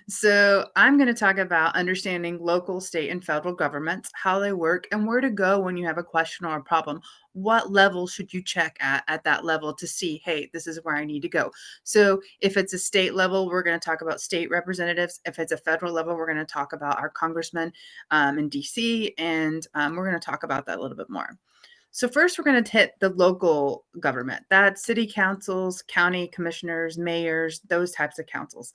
so I'm going to talk about understanding local, state, and federal governments, how they work, and where to go when you have a question or a problem. What level should you check at that level to see, hey, this is where I need to go. So if it's a state level, we're going to talk about state representatives. If it's a federal level, we're going to talk about our congressmen in DC, and we're going to talk about that a little bit more. So first, we're going to hit the local government. That's city councils, county commissioners, mayors, those types of councils.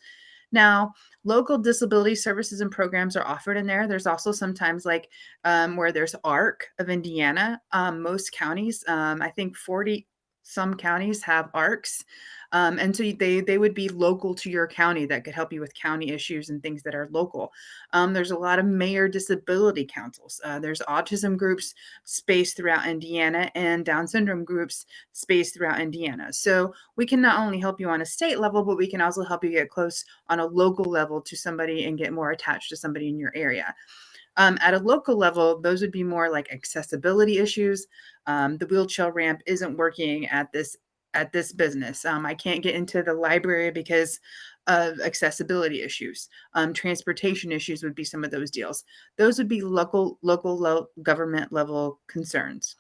Now, local disability services and programs are offered in there. There's also sometimes like where there's ARC of Indiana. Most counties, I think 40 some counties have ARCs. And so they would be local to your county that could help you with county issues and things that are local. There's a lot of mayor disability councils. There's autism groups spaced throughout Indiana and Down syndrome groups spaced throughout Indiana. So we can not only help you on a state level, but we can also help you get close on a local level to somebody and get more attached to somebody in your area. At a local level, those would be more like accessibility issues. The wheelchair ramp isn't working at this business. I can't get into the library because of accessibility issues. Transportation issues would be some of those deals. Those would be local government level concerns.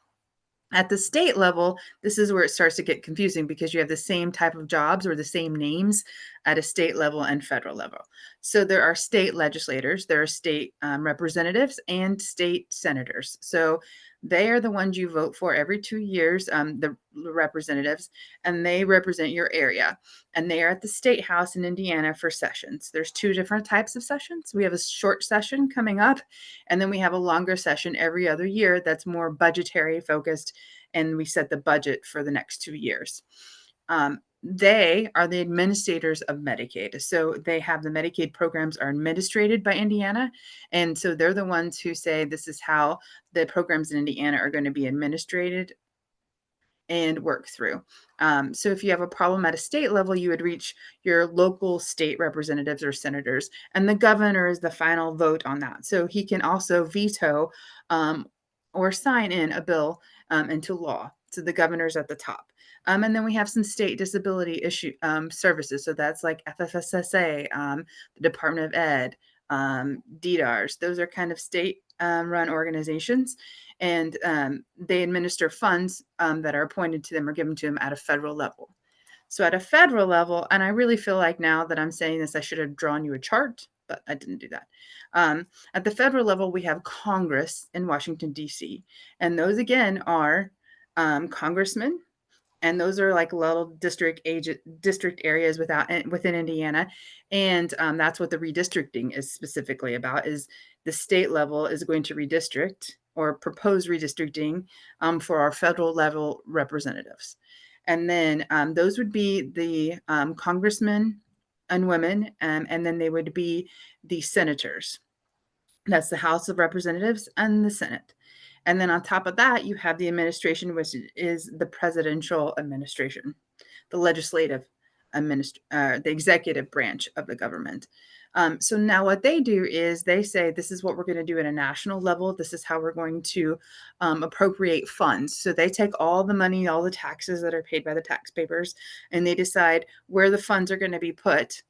At the state level, this is where it starts to get confusing because you have the same type of jobs or the same names at a state level and federal level. So there are state legislators, there are state representatives, and state senators. So they are the ones you vote for every 2 years, the representatives, and they represent your area. And they are at the State House in Indiana for sessions. There's two different types of sessions. We have a short session coming up, and then we have a longer session every other year that's more budgetary focused, and we set the budget for the next 2 years. They are the administrators of Medicaid. So they have the Medicaid programs are administrated by Indiana. And so they're the ones who say this is how the programs in Indiana are going to be administrated and work through. So if you have a problem at a state level, you would reach your local state representatives or senators, and the governor is the final vote on that. So he can also veto or sign in a bill into law. So the governor's at the top. And then we have some state disability issue services. So that's like FFSSA, the Department of Ed, DDARS. Those are kind of state run organizations, and they administer funds that are appointed to them or given to them at a federal level. So at a federal level, and I really feel like now that I'm saying this, I should have drawn you a chart, but I didn't do that. At the federal level, we have Congress in Washington, D.C., and those again are congressmen, and those are like little district areas within Indiana, and that's what the redistricting is specifically about. Is the state level is going to redistrict or propose redistricting for our federal level representatives, and then those would be the congressmen and women, and then they would be the senators. That's the House of Representatives and the Senate. And then on top of that, you have the administration, which is the presidential administration, the the executive branch of the government. So now what they do is they say, this is what we're going to do at a national level. This is how we're going to appropriate funds. So they take all the money, all the taxes that are paid by the taxpayers, and they decide where the funds are going to be put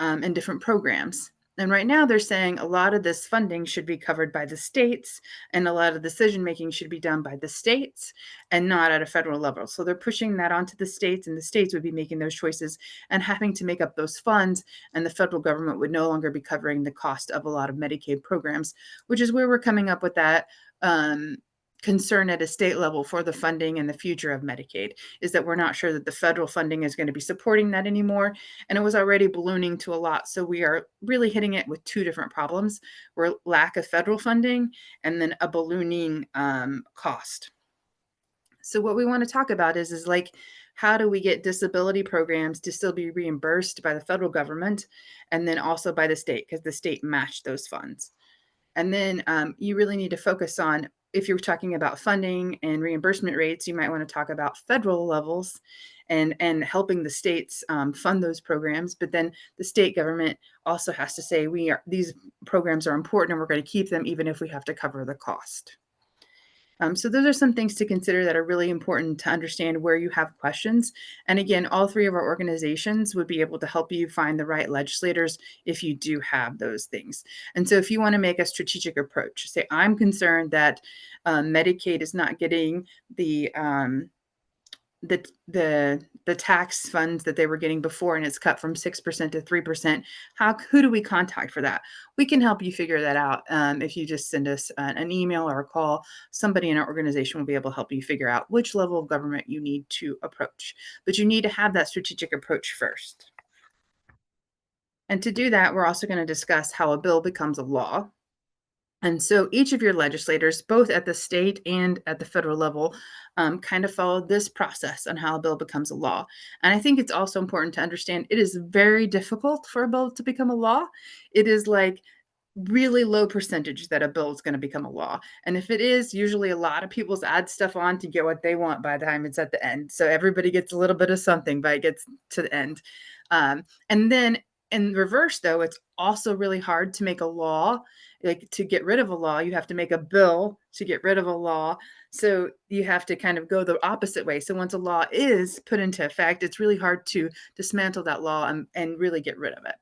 in different programs. And right now they're saying a lot of this funding should be covered by the states, and a lot of decision making should be done by the states and not at a federal level. So they're pushing that onto the states, and the states would be making those choices and having to make up those funds, and the federal government would no longer be covering the cost of a lot of Medicaid programs, which is where we're coming up with that concern at a state level for the funding and the future of Medicaid, is that we're not sure that the federal funding is going to be supporting that anymore. And it was already ballooning to a lot. So we are really hitting it with two different problems. We're lack of federal funding and then a ballooning cost. So what we want to talk about is like, how do we get disability programs to still be reimbursed by the federal government and then also by the state, because the state matched those funds. And then you really need to focus on, if you're talking about funding and reimbursement rates, you might want to talk about federal levels and helping the states fund those programs. But then the state government also has to say, these programs are important and we're going to keep them even if we have to cover the cost. So those are some things to consider that are really important to understand where you have questions. And again, all three of our organizations would be able to help you find the right legislators if you do have those things. And so if you want to make a strategic approach, say, I'm concerned that Medicaid is not getting the tax funds that they were getting before, and it's cut from 6% to 3%. Who do we contact for that? We can help you figure that out. If you just send us an email or a call, somebody in our organization will be able to help you figure out which level of government you need to approach. But you need to have that strategic approach first. And to do that, we're also going to discuss how a bill becomes a law. And so each of your legislators, both at the state and at the federal level, kind of follow this process on how a bill becomes a law. And I think it's also important to understand it is very difficult for a bill to become a law. It is like really low percentage that a bill is going to become a law. And if it is, usually a lot of people add stuff on to get what they want by the time it's at the end. So everybody gets a little bit of something by it gets to the end. And then in reverse, though, it's also really hard to make a law. Like to get rid of a law, you have to make a bill to get rid of a law. So you have to kind of go the opposite way. So once a law is put into effect, it's really hard to dismantle that law and really get rid of it.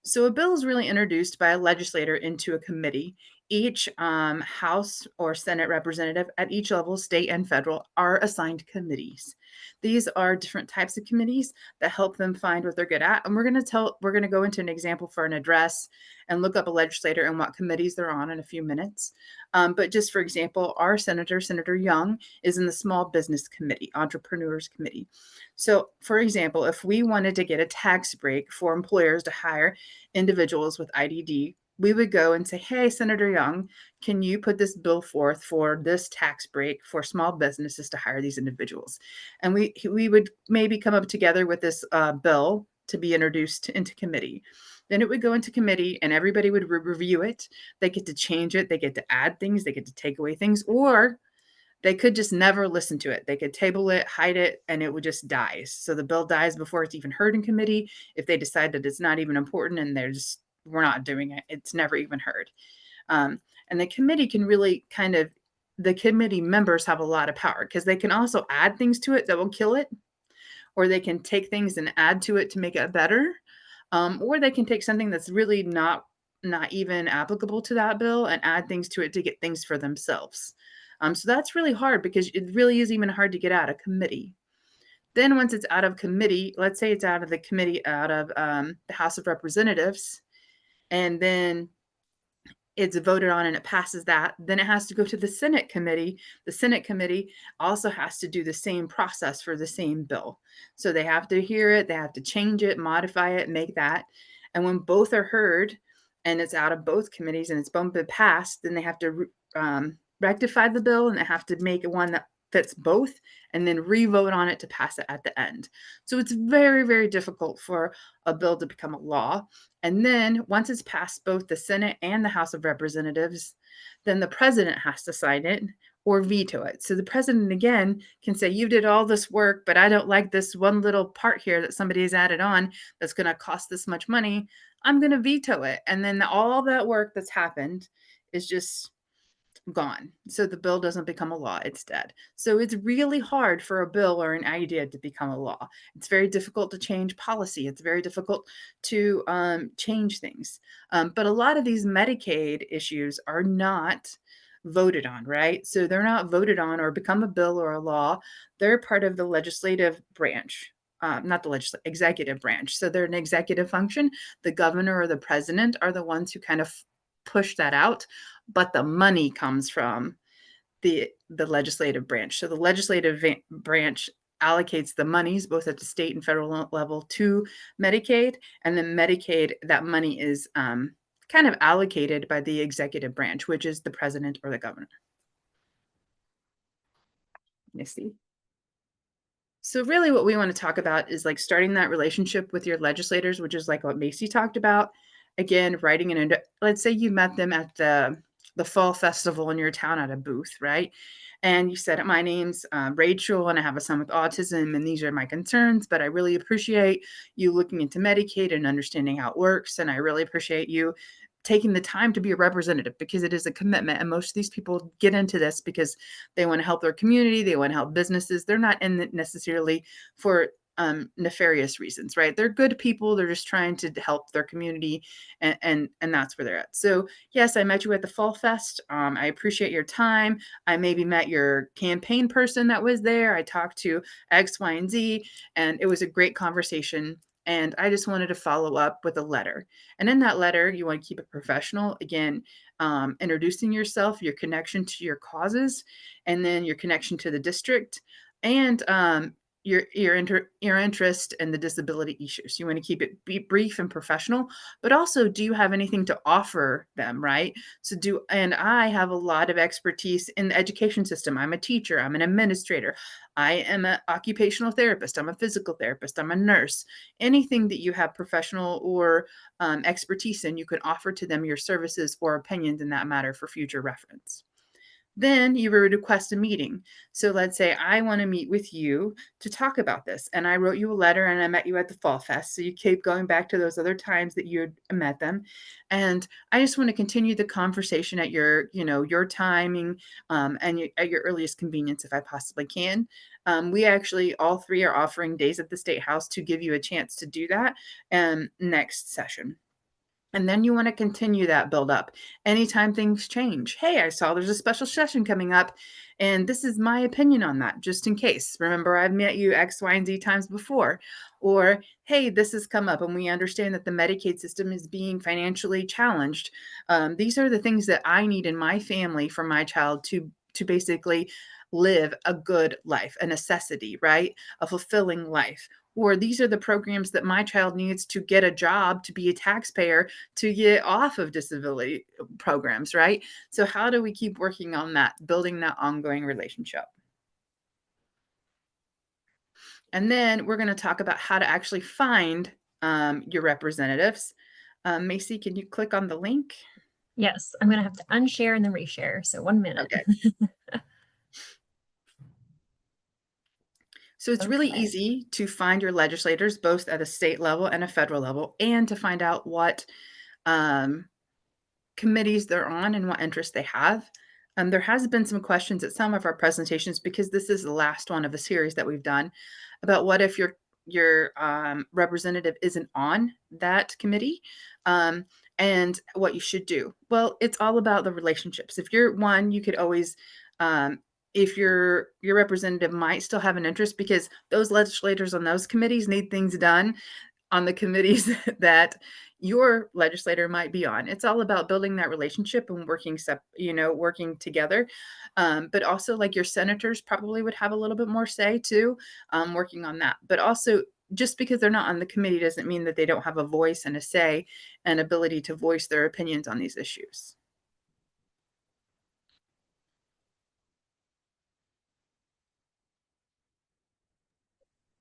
So a bill is really introduced by a legislator into a committee. Each House or Senate representative at each level, state and federal, are assigned committees. These are different types of committees that help them find what they're good at. And we're going to go into an example for an address and look up a legislator and what committees they're on in a few minutes. But just for example, our Senator Young, is in the Small Business Committee, Entrepreneurs Committee. So, for example, if we wanted to get a tax break for employers to hire individuals with IDD, we would go and say, hey, Senator Young, can you put this bill forth for this tax break for small businesses to hire these individuals? And we would maybe come up together with this bill to be introduced into committee. Then it would go into committee and everybody would review it. They get to change it. They get to add things. They get to take away things, or they could just never listen to it. They could table it, hide it, and it would just die. So the bill dies before it's even heard in committee. If they decide that it's not even important and we're not doing it, it's never even heard. And the committee can really the committee members have a lot of power because they can also add things to it that will kill it, or they can take things and add to it to make it better. Or they can take something that's really not even applicable to that bill and add things to it to get things for themselves. So that's really hard because it really is even hard to get out of committee. Then once it's out of committee, let's say it's out of the committee, out of the House of Representatives, and then it's voted on and it passes that, then it has to go to the Senate committee. The Senate committee also has to do the same process for the same bill. So they have to hear it, they have to change it, modify it, make that. And when both are heard and it's out of both committees and it's both been passed, then they have to rectify the bill and they have to make one that fits both and then re-vote on it to pass it at the end. So it's very, very difficult for a bill to become a law. And then once it's passed both the Senate and the House of Representatives, then the president has to sign it or veto it. So the president, again, can say, you did all this work, but I don't like this one little part here that somebody has added on that's going to cost this much money. I'm going to veto it. And then all that work that's happened is just gone. So the bill doesn't become a law, it's dead. So it's really hard for a bill or an idea to become a law. It's very difficult to change policy. It's very difficult to change things. But a lot of these Medicaid issues are not voted on, right? So they're not voted on or become a bill or a law. They're part of the legislative branch. Not the executive branch. So they're an executive function. The governor or the president are the ones who kind of push that out, but the money comes from the legislative branch. So the legislative branch allocates the monies both at the state and federal level to Medicaid, and then Medicaid, that money is kind of allocated by the executive branch, which is the president or the governor. You see? So really what we want to talk about is like starting that relationship with your legislators, which is like what Macy talked about. Again, writing let's say you met them at the fall festival in your town at a booth, right? And you said, my name's Rachel and I have a son with autism and these are my concerns, but I really appreciate you looking into Medicaid and understanding how it works. And I really appreciate you taking the time to be a representative, because it is a commitment. And most of these people get into this because they want to help their community, they want to help businesses. They're not in it necessarily for nefarious reasons, right? They're good people. They're just trying to help their community, and that's where they're at. So yes, I met you at the Fall Fest. I appreciate your time. I maybe met your campaign person that was there. I talked to X, Y, and Z, and it was a great conversation. And I just wanted to follow up with a letter. And in that letter, you want to keep it professional. Again, introducing yourself, your connection to your causes, and then your connection to the district, and your interest in the disability issues. You want to keep it brief and professional, but also, do you have anything to offer them, right? And I have a lot of expertise in the education system. I'm a teacher, I'm an administrator, I am an occupational therapist, I'm a physical therapist, I'm a nurse. Anything that you have professional or expertise in, you can offer to them your services or opinions in that matter for future reference. Then you would request a meeting. So let's say I want to meet with you to talk about this. And I wrote you a letter and I met you at the Fall Fest. So you keep going back to those other times that you had met them. And I just want to continue the conversation at your timing, at your earliest convenience if I possibly can. We actually, all three are offering days at the State House to give you a chance to do that next session. And then you want to continue that build up. Anytime things change. Hey, I saw there's a special session coming up, and this is my opinion on that, just in case. Remember, I've met you X, Y, and Z times before. Or, hey, this has come up, and we understand that the Medicaid system is being financially challenged. These are the things that I need in my family for my child to basically live a good life, a necessity, right? A fulfilling life. Or these are the programs that my child needs to get a job, to be a taxpayer, to get off of disability programs, right? So how do we keep working on that, building that ongoing relationship? And then we're going to talk about how to actually find your representatives. Macy, can you click on the link? Yes, I'm going to have to unshare and then reshare. So 1 minute. Okay. So it's really Okay. easy to find your legislators, both at a state level and a federal level, and to find out what um, committees they're on and what interests they have. There has been some questions at some of our presentations, because this is the last one of a series that we've done, about what if your representative isn't on that committee, and what you should do. Well, it's all about the relationships. If you're one, you could always, if your representative might still have an interest, because those legislators on those committees need things done on the committees that your legislator might be on. It's all about building that relationship and working together. But also, like, your senators probably would have a little bit more say too, working on that. But also, just because they're not on the committee doesn't mean that they don't have a voice and a say and ability to voice their opinions on these issues.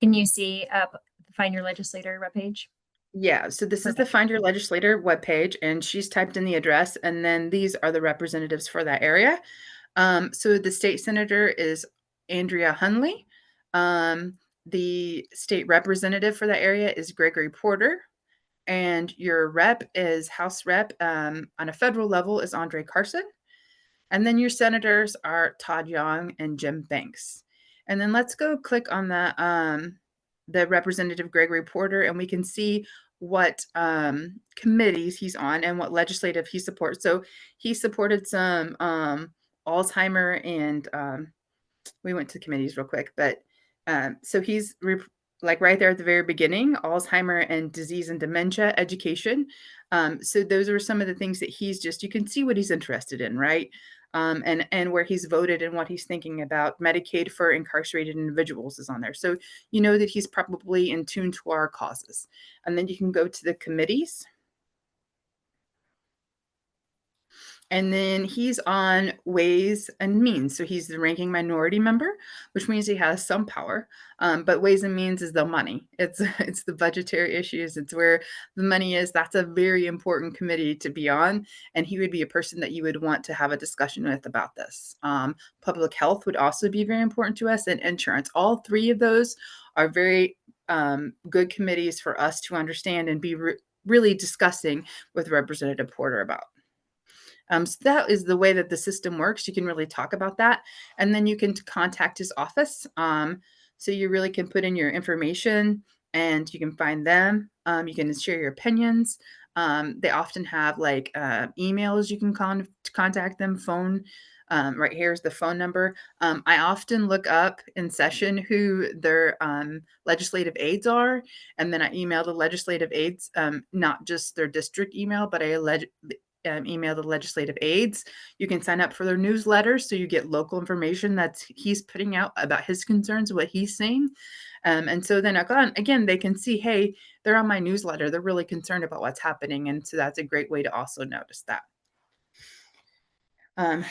Can you see Find Your Legislator webpage? Yeah, so this is the Perfect. Find Your Legislator webpage, and she's typed in the address, and then these are the representatives for that area. So the state senator is Andrea Hunley. The state representative for that area is Gregory Porter. And your rep is House Rep on a federal level is Andre Carson. And then your senators are Todd Young and Jim Banks. And then let's go click on the Representative Gregory Porter, and we can see what committees he's on and what legislative he supports. So he supported some Alzheimer, and we went to committees real quick, but so he's like right there at the very beginning, Alzheimer and disease and dementia education. So those are some of the things that you can see what he's interested in, right? And where he's voted and what he's thinking about. Medicaid for incarcerated individuals is on there. So you know that he's probably in tune to our causes. And then you can go to the committees. And then he's on Ways and Means. So he's the ranking minority member, which means he has some power. But Ways and Means is the money. It's it's the budgetary issues. It's where the money is. That's a very important committee to be on. And he would be a person that you would want to have a discussion with about this. Public health would also be very important to us, and insurance. All three of those are very good committees for us to understand and be really discussing with Representative Porter about. So that is the way that the system works. You can really talk about that, and then you can contact his office. So you really can put in your information, and you can find them. You can share your opinions. They often have like emails you can contact them, phone. Right here's the phone number. I often look up in session who their legislative aides are, and then I email the legislative aides, not just their district email, but I email the legislative aides. You can sign up for their newsletters so you get local information that he's putting out about his concerns, what he's saying. And so then again, they can see, hey, they're on my newsletter. They're really concerned about what's happening. And so that's a great way to also notice that.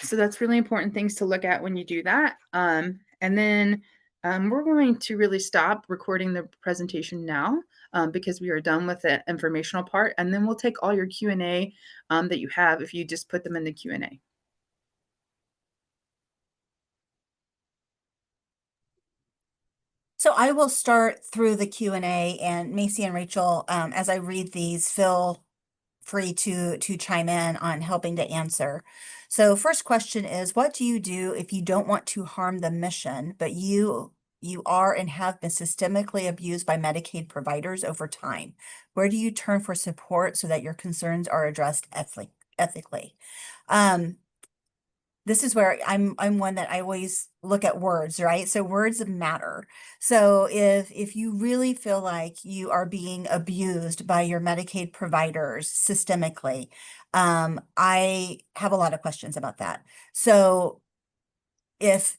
So that's really important things to look at when you do that. And then we're going to really stop recording the presentation now because we are done with the informational part. And then we'll take all your Q&A that you have if you just put them in the Q&A. So I will start through the Q&A, and Macy and Rachel, as I read these, feel free to chime in on helping to answer. So first question is, what do you do if you don't want to harm the mission, but you are and have been systemically abused by Medicaid providers over time? Where do you turn for support so that your concerns are addressed ethically? This is where I'm one that I always look at words, right? So words matter. So if you really feel like you are being abused by your Medicaid providers systemically, I have a lot of questions about that. So if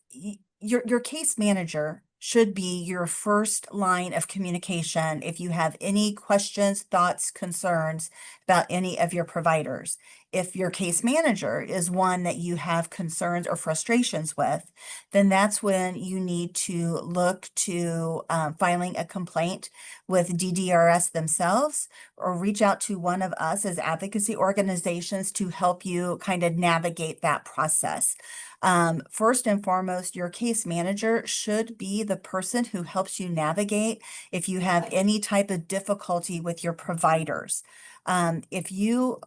your case manager should be your first line of communication if you have any questions, thoughts, concerns about any of your providers. If your case manager is one that you have concerns or frustrations with, then that's when you need to look to filing a complaint with DDRS themselves, or reach out to one of us as advocacy organizations to help you kind of navigate that process. First and foremost, your case manager should be the person who helps you navigate if you have any type of difficulty with your providers. If you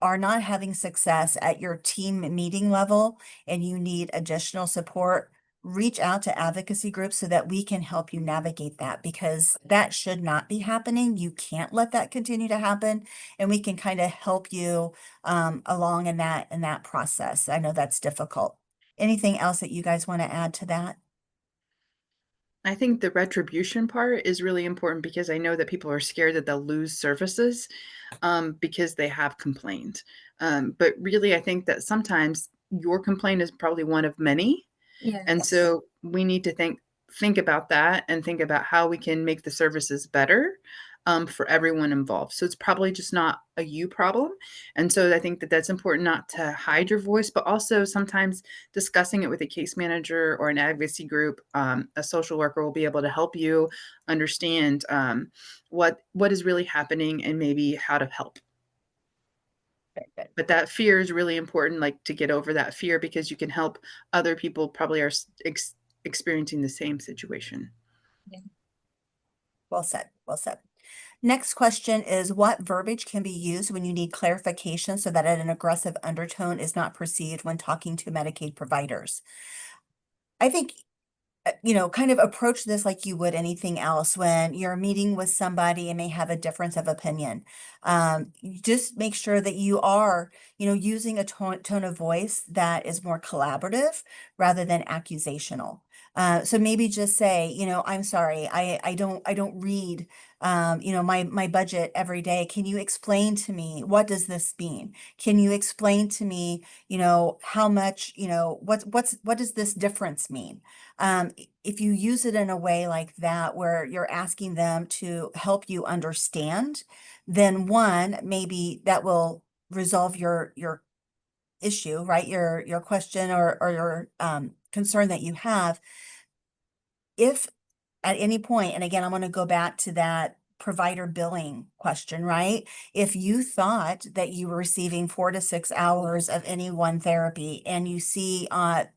are not having success at your team meeting level and you need additional support, reach out to advocacy groups so that we can help you navigate that, because that should not be happening. You can't let that continue to happen, and we can kind of help you along in that process. I know that's difficult. Anything else that you guys want to add to that? I think the retribution part is really important because I know that people are scared that they'll lose services because they have complained. But really, I think that sometimes your complaint is probably one of many. And Yes. so we need to think about that and think about how we can make the services better for everyone involved. So it's probably just not a you problem. And so I think that that's important, not to hide your voice, but also sometimes discussing it with a case manager or an advocacy group. A social worker will be able to help you understand what is really happening and maybe how to help. Very good. But that fear is really important, like to get over that fear, because you can help other people probably are experiencing the same situation. Yeah. Well said. Well said. Next question is, what verbiage can be used when you need clarification so that an aggressive undertone is not perceived when talking to Medicaid providers? I think kind of approach this like you would anything else when you're meeting with somebody and may have a difference of opinion. You just make sure that you are, using a tone of voice that is more collaborative rather than accusational. So maybe just say, I'm sorry, I don't read, my budget every day. Can you explain to me, what does this mean? Can you explain to me, how much, what does this difference mean? If you use it in a way like that, where you're asking them to help you understand, then one, maybe that will resolve your issue, right? Your question or your concern that you have. If at any point, and again, I'm going to go back to that provider billing question, right? If you thought that you were receiving 4 to 6 hours of any one therapy, and you see,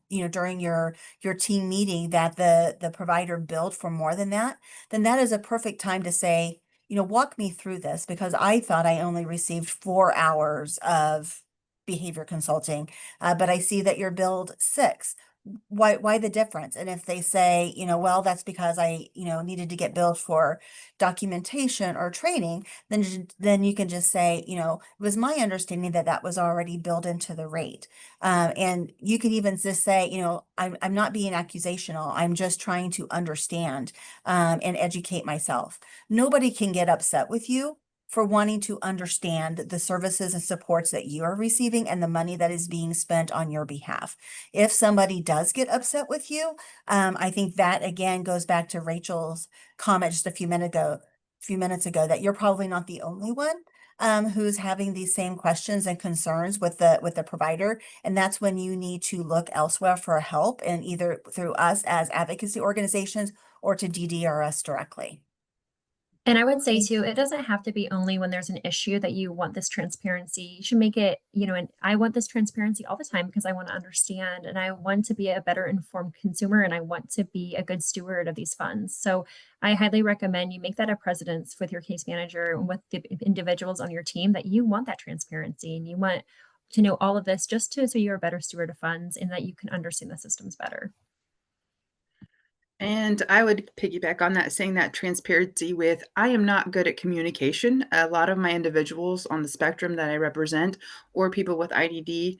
during your team meeting that the provider billed for more than that, then that is a perfect time to say, walk me through this because I thought I only received 4 hours of behavior consulting, but I see that you're billed 6. Why the difference? And if they say, well, that's because I, needed to get billed for documentation or training, then you can just say, it was my understanding that that was already built into the rate. And you can even just say, I'm not being accusational. I'm just trying to understand and educate myself. Nobody can get upset with you for wanting to understand the services and supports that you are receiving and the money that is being spent on your behalf. If somebody does get upset with you, I think that again goes back to Rachel's comment just a few minutes ago, that you're probably not the only one who's having these same questions and concerns with the provider. And that's when you need to look elsewhere for help, and either through us as advocacy organizations or to DDRS directly. And I would say too, it doesn't have to be only when there's an issue that you want this transparency. You should make it, and I want this transparency all the time because I want to understand and I want to be a better informed consumer and I want to be a good steward of these funds. So I highly recommend you make that a precedence with your case manager and with the individuals on your team that you want that transparency and you want to know all of this so you're a better steward of funds and that you can understand the systems better. And I would piggyback on that, saying that transparency with I am not good at communication. A lot of my individuals on the spectrum that I represent, or people with IDD,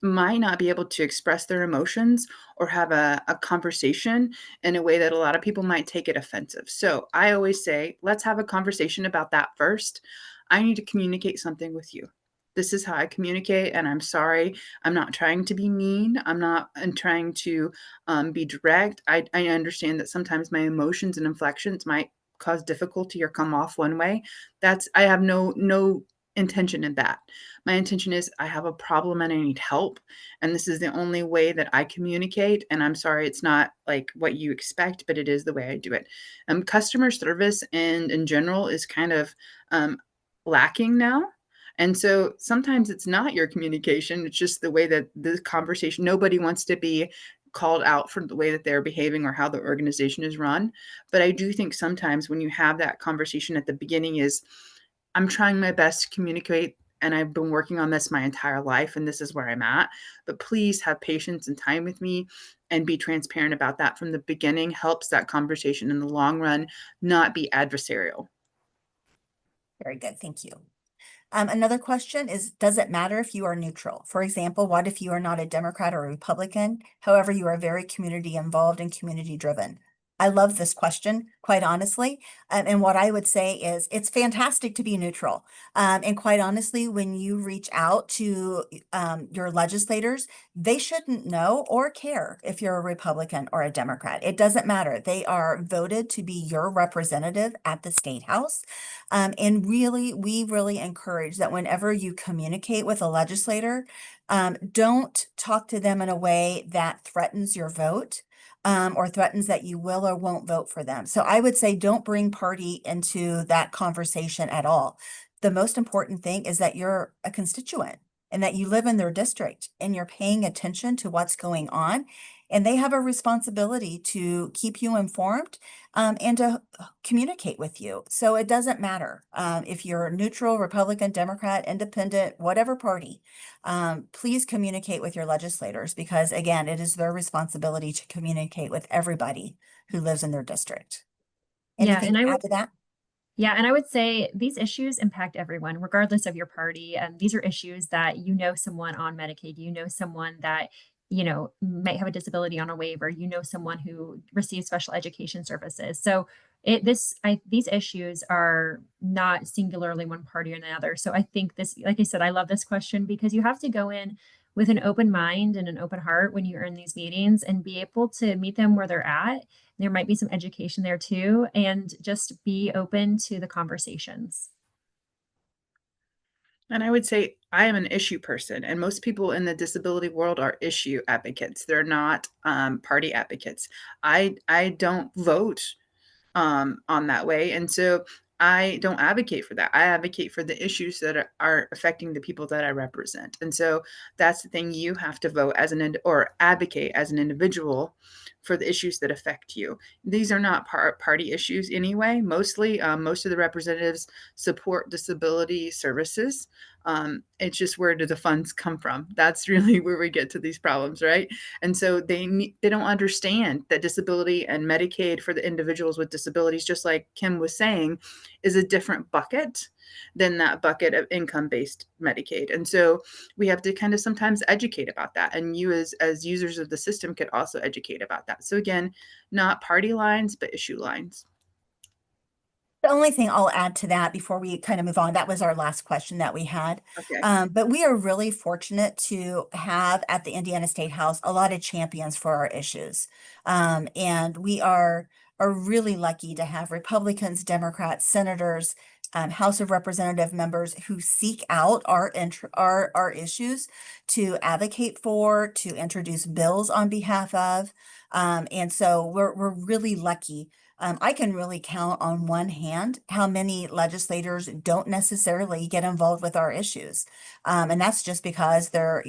might not be able to express their emotions or have a conversation in a way that a lot of people might take it offensive. So I always say, let's have a conversation about that first. I need to communicate something with you. This is how I communicate, and I'm sorry. I'm not trying to be mean. I'm trying to be direct. I understand that sometimes my emotions and inflections might cause difficulty or come off one way. I have no intention in that. My intention is I have a problem and I need help, and this is the only way that I communicate. And I'm sorry, it's not like what you expect, but it is the way I do it. Customer service and in general is kind of um, lacking now. And so sometimes it's not your communication, it's just the way that the conversation, nobody wants to be called out for the way that they're behaving or how the organization is run. But I do think sometimes when you have that conversation at the beginning is, I'm trying my best to communicate and I've been working on this my entire life and this is where I'm at. But please have patience and time with me and be transparent about that from the beginning helps that conversation in the long run not be adversarial. Very good. Thank you. Another question is, does it matter if you are neutral? For example, what if you are not a Democrat or a Republican? However, you are very community involved and community driven. I love this question, quite honestly. And what I would say is it's fantastic to be neutral. And quite honestly, when you reach out to your legislators, they shouldn't know or care if you're a Republican or a Democrat. It doesn't matter. They are voted to be your representative at the state house. And really, we really encourage that whenever you communicate with a legislator, don't talk to them in a way that threatens your vote. Or threatens that you will or won't vote for them. So I would say don't bring party into that conversation at all. The most important thing is that you're a constituent and that you live in their district and you're paying attention to what's going on. And they have a responsibility to keep you informed and to communicate with you. So it doesn't matter if you're neutral, Republican, Democrat, Independent, whatever party. Please communicate with your legislators because, again, it is their responsibility to communicate with everybody who lives in their district. Yeah, Anything to add to that? Yeah, and I would say these issues impact everyone, regardless of your party. These are issues that someone on Medicaid, someone that might have a disability on a waiver, someone who receives special education services. So these issues are not singularly one party or another. So I think this, like I said, I love this question because you have to go in with an open mind and an open heart when you're in these meetings and be able to meet them where they're at. There might be some education there too, and just be open to the conversations. And I would say I am an issue person, and most people in the disability world are issue advocates. They're not party advocates. I don't vote on that way, and so I don't advocate for that. I advocate for the issues that are affecting the people that I represent, and so that's the thing. You have to vote as or advocate as an individual for the issues that affect you. These are not party issues anyway. Mostly, most of the representatives support disability services. It's just, where do the funds come from? That's really where we get to these problems, right? And so they don't understand that disability and Medicaid for the individuals with disabilities, just like Kim was saying, is a different bucket than that bucket of income-based Medicaid. And so we have to kind of sometimes educate about that. And you as users of the system could also educate about that. So again, not party lines, but issue lines. The only thing I'll add to that before we kind of move on, that was our last question that we had. Okay. But we are really fortunate to have at the Indiana State House a lot of champions for our issues. And we are really lucky to have Republicans, Democrats, senators, House of Representative members who seek out our issues to advocate for, to introduce bills on behalf of. And so we're really lucky. I can really count on one hand how many legislators don't necessarily get involved with our issues. And that's just because they're,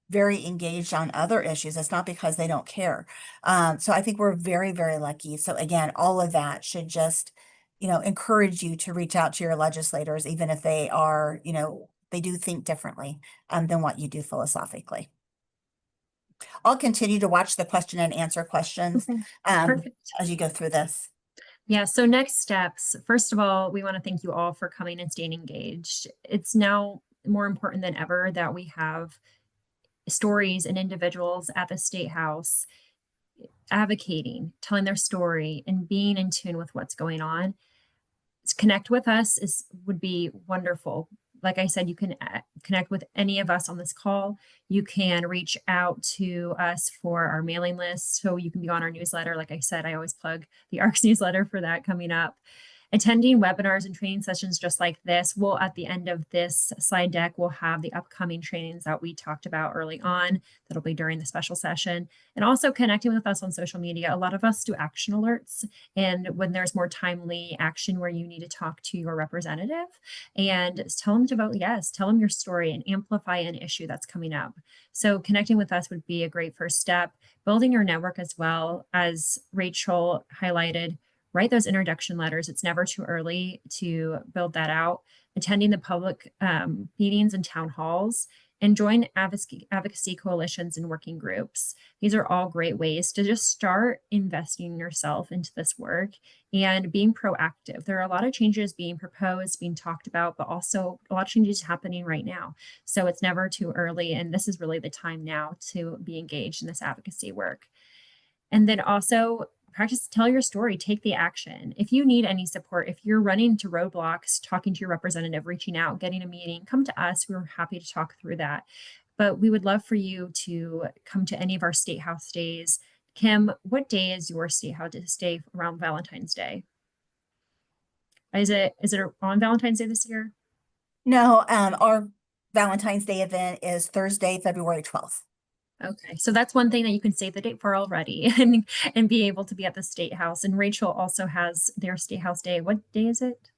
very engaged on other issues. It's not because they don't care. So I think we're very, very lucky. So again, all of that should just, encourage you to reach out to your legislators, even if they are, they do think differently than what you do philosophically. I'll continue to watch the question and answer questions Okay, perfect. as you go through this. Yeah, so next steps. First of all, we want to thank you all for coming and staying engaged. It's now more important than ever that we have stories and individuals at the State House advocating, telling their story, and being in tune with what's going on. Connect with us would be wonderful. Like I said, you can connect with any of us on this call. You can reach out to us for our mailing list, so you can be on our newsletter. Like I said, I always plug the ARC's newsletter for that coming up. Attending webinars and training sessions just like this. We'll, at the end of this slide deck, we'll have the upcoming trainings that we talked about early on. That'll be during the special session. And also connecting with us on social media. A lot of us do action alerts, and when there's more timely action where you need to talk to your representative and tell them to vote yes, tell them your story and amplify an issue that's coming up. So connecting with us would be a great first step. Building your network as well, as Rachel highlighted. Write those introduction letters. It's never too early to build that out. Attending the public meetings and town halls, and join advocacy coalitions and working groups. These are all great ways to just start investing yourself into this work and being proactive. There are a lot of changes being proposed, being talked about, but also a lot of changes happening right now. So it's never too early. And this is really the time now to be engaged in this advocacy work. And then also practice, tell your story, take the action. If you need any support, if you're running into roadblocks, talking to your representative, reaching out, getting a meeting, come to us. We're happy to talk through that. But we would love for you to come to any of our State House days. Kim, what day is your State House day around Valentine's Day? Is it on Valentine's Day this year? No, our Valentine's Day event is Thursday, February 12th. Okay, so that's one thing that you can save the date for already and be able to be at the State House. And Rachel also has their State House Day. What day is it?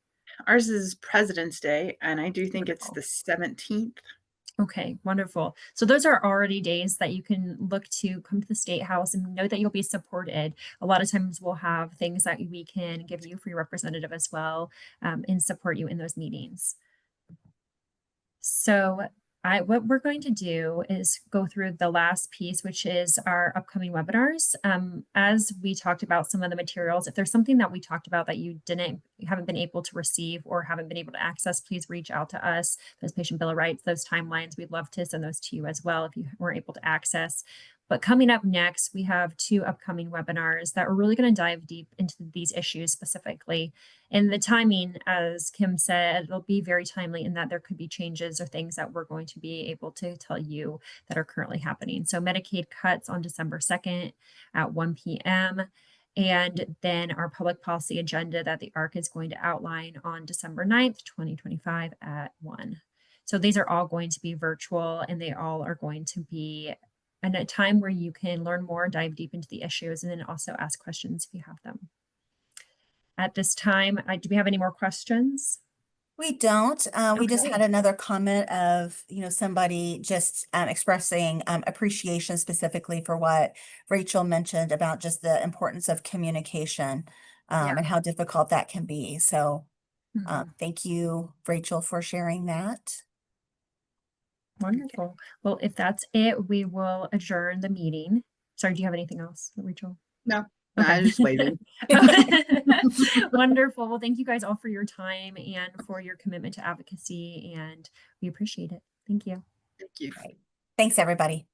Ours is President's Day, and I do think it's Wonderful. the 17th. Okay, wonderful. So those are already days that you can look to come to the State House and know that you'll be supported. A lot of times we'll have things that we can give you for your representative as well, and support you in those meetings. So what we're going to do is go through the last piece, which is our upcoming webinars. As we talked about some of the materials, if there's something that we talked about that you haven't been able to receive or haven't been able to access, please reach out to us. Those patient bill of rights, those timelines, we'd love to send those to you as well if you weren't able to access. But coming up next, we have 2 upcoming webinars that are really going to dive deep into these issues specifically. And the timing, as Kim said, it'll be very timely in that there could be changes or things that we're going to be able to tell you that are currently happening. So Medicaid cuts on December 2nd at 1 p.m. And then our public policy agenda that the ARC is going to outline on December 9th, 2025 at 1. So these are all going to be virtual, and they all are going to be and a time where you can learn more, dive deep into the issues, and then also ask questions if you have them. At this time, do we have any more questions? We don't. We just Okay. had another comment of, somebody just expressing appreciation specifically for what Rachel mentioned about just the importance of communication Yeah. and how difficult that can be. So Mhm. thank you, Rachel, for sharing that. Wonderful. Well, if that's it, we will adjourn the meeting. Sorry, do you have anything else, Rachel? No, no, Okay. I was just waving. Wonderful. Well, thank you guys all for your time and for your commitment to advocacy, and we appreciate it. Thank you. Thank you. Right. Thanks, everybody.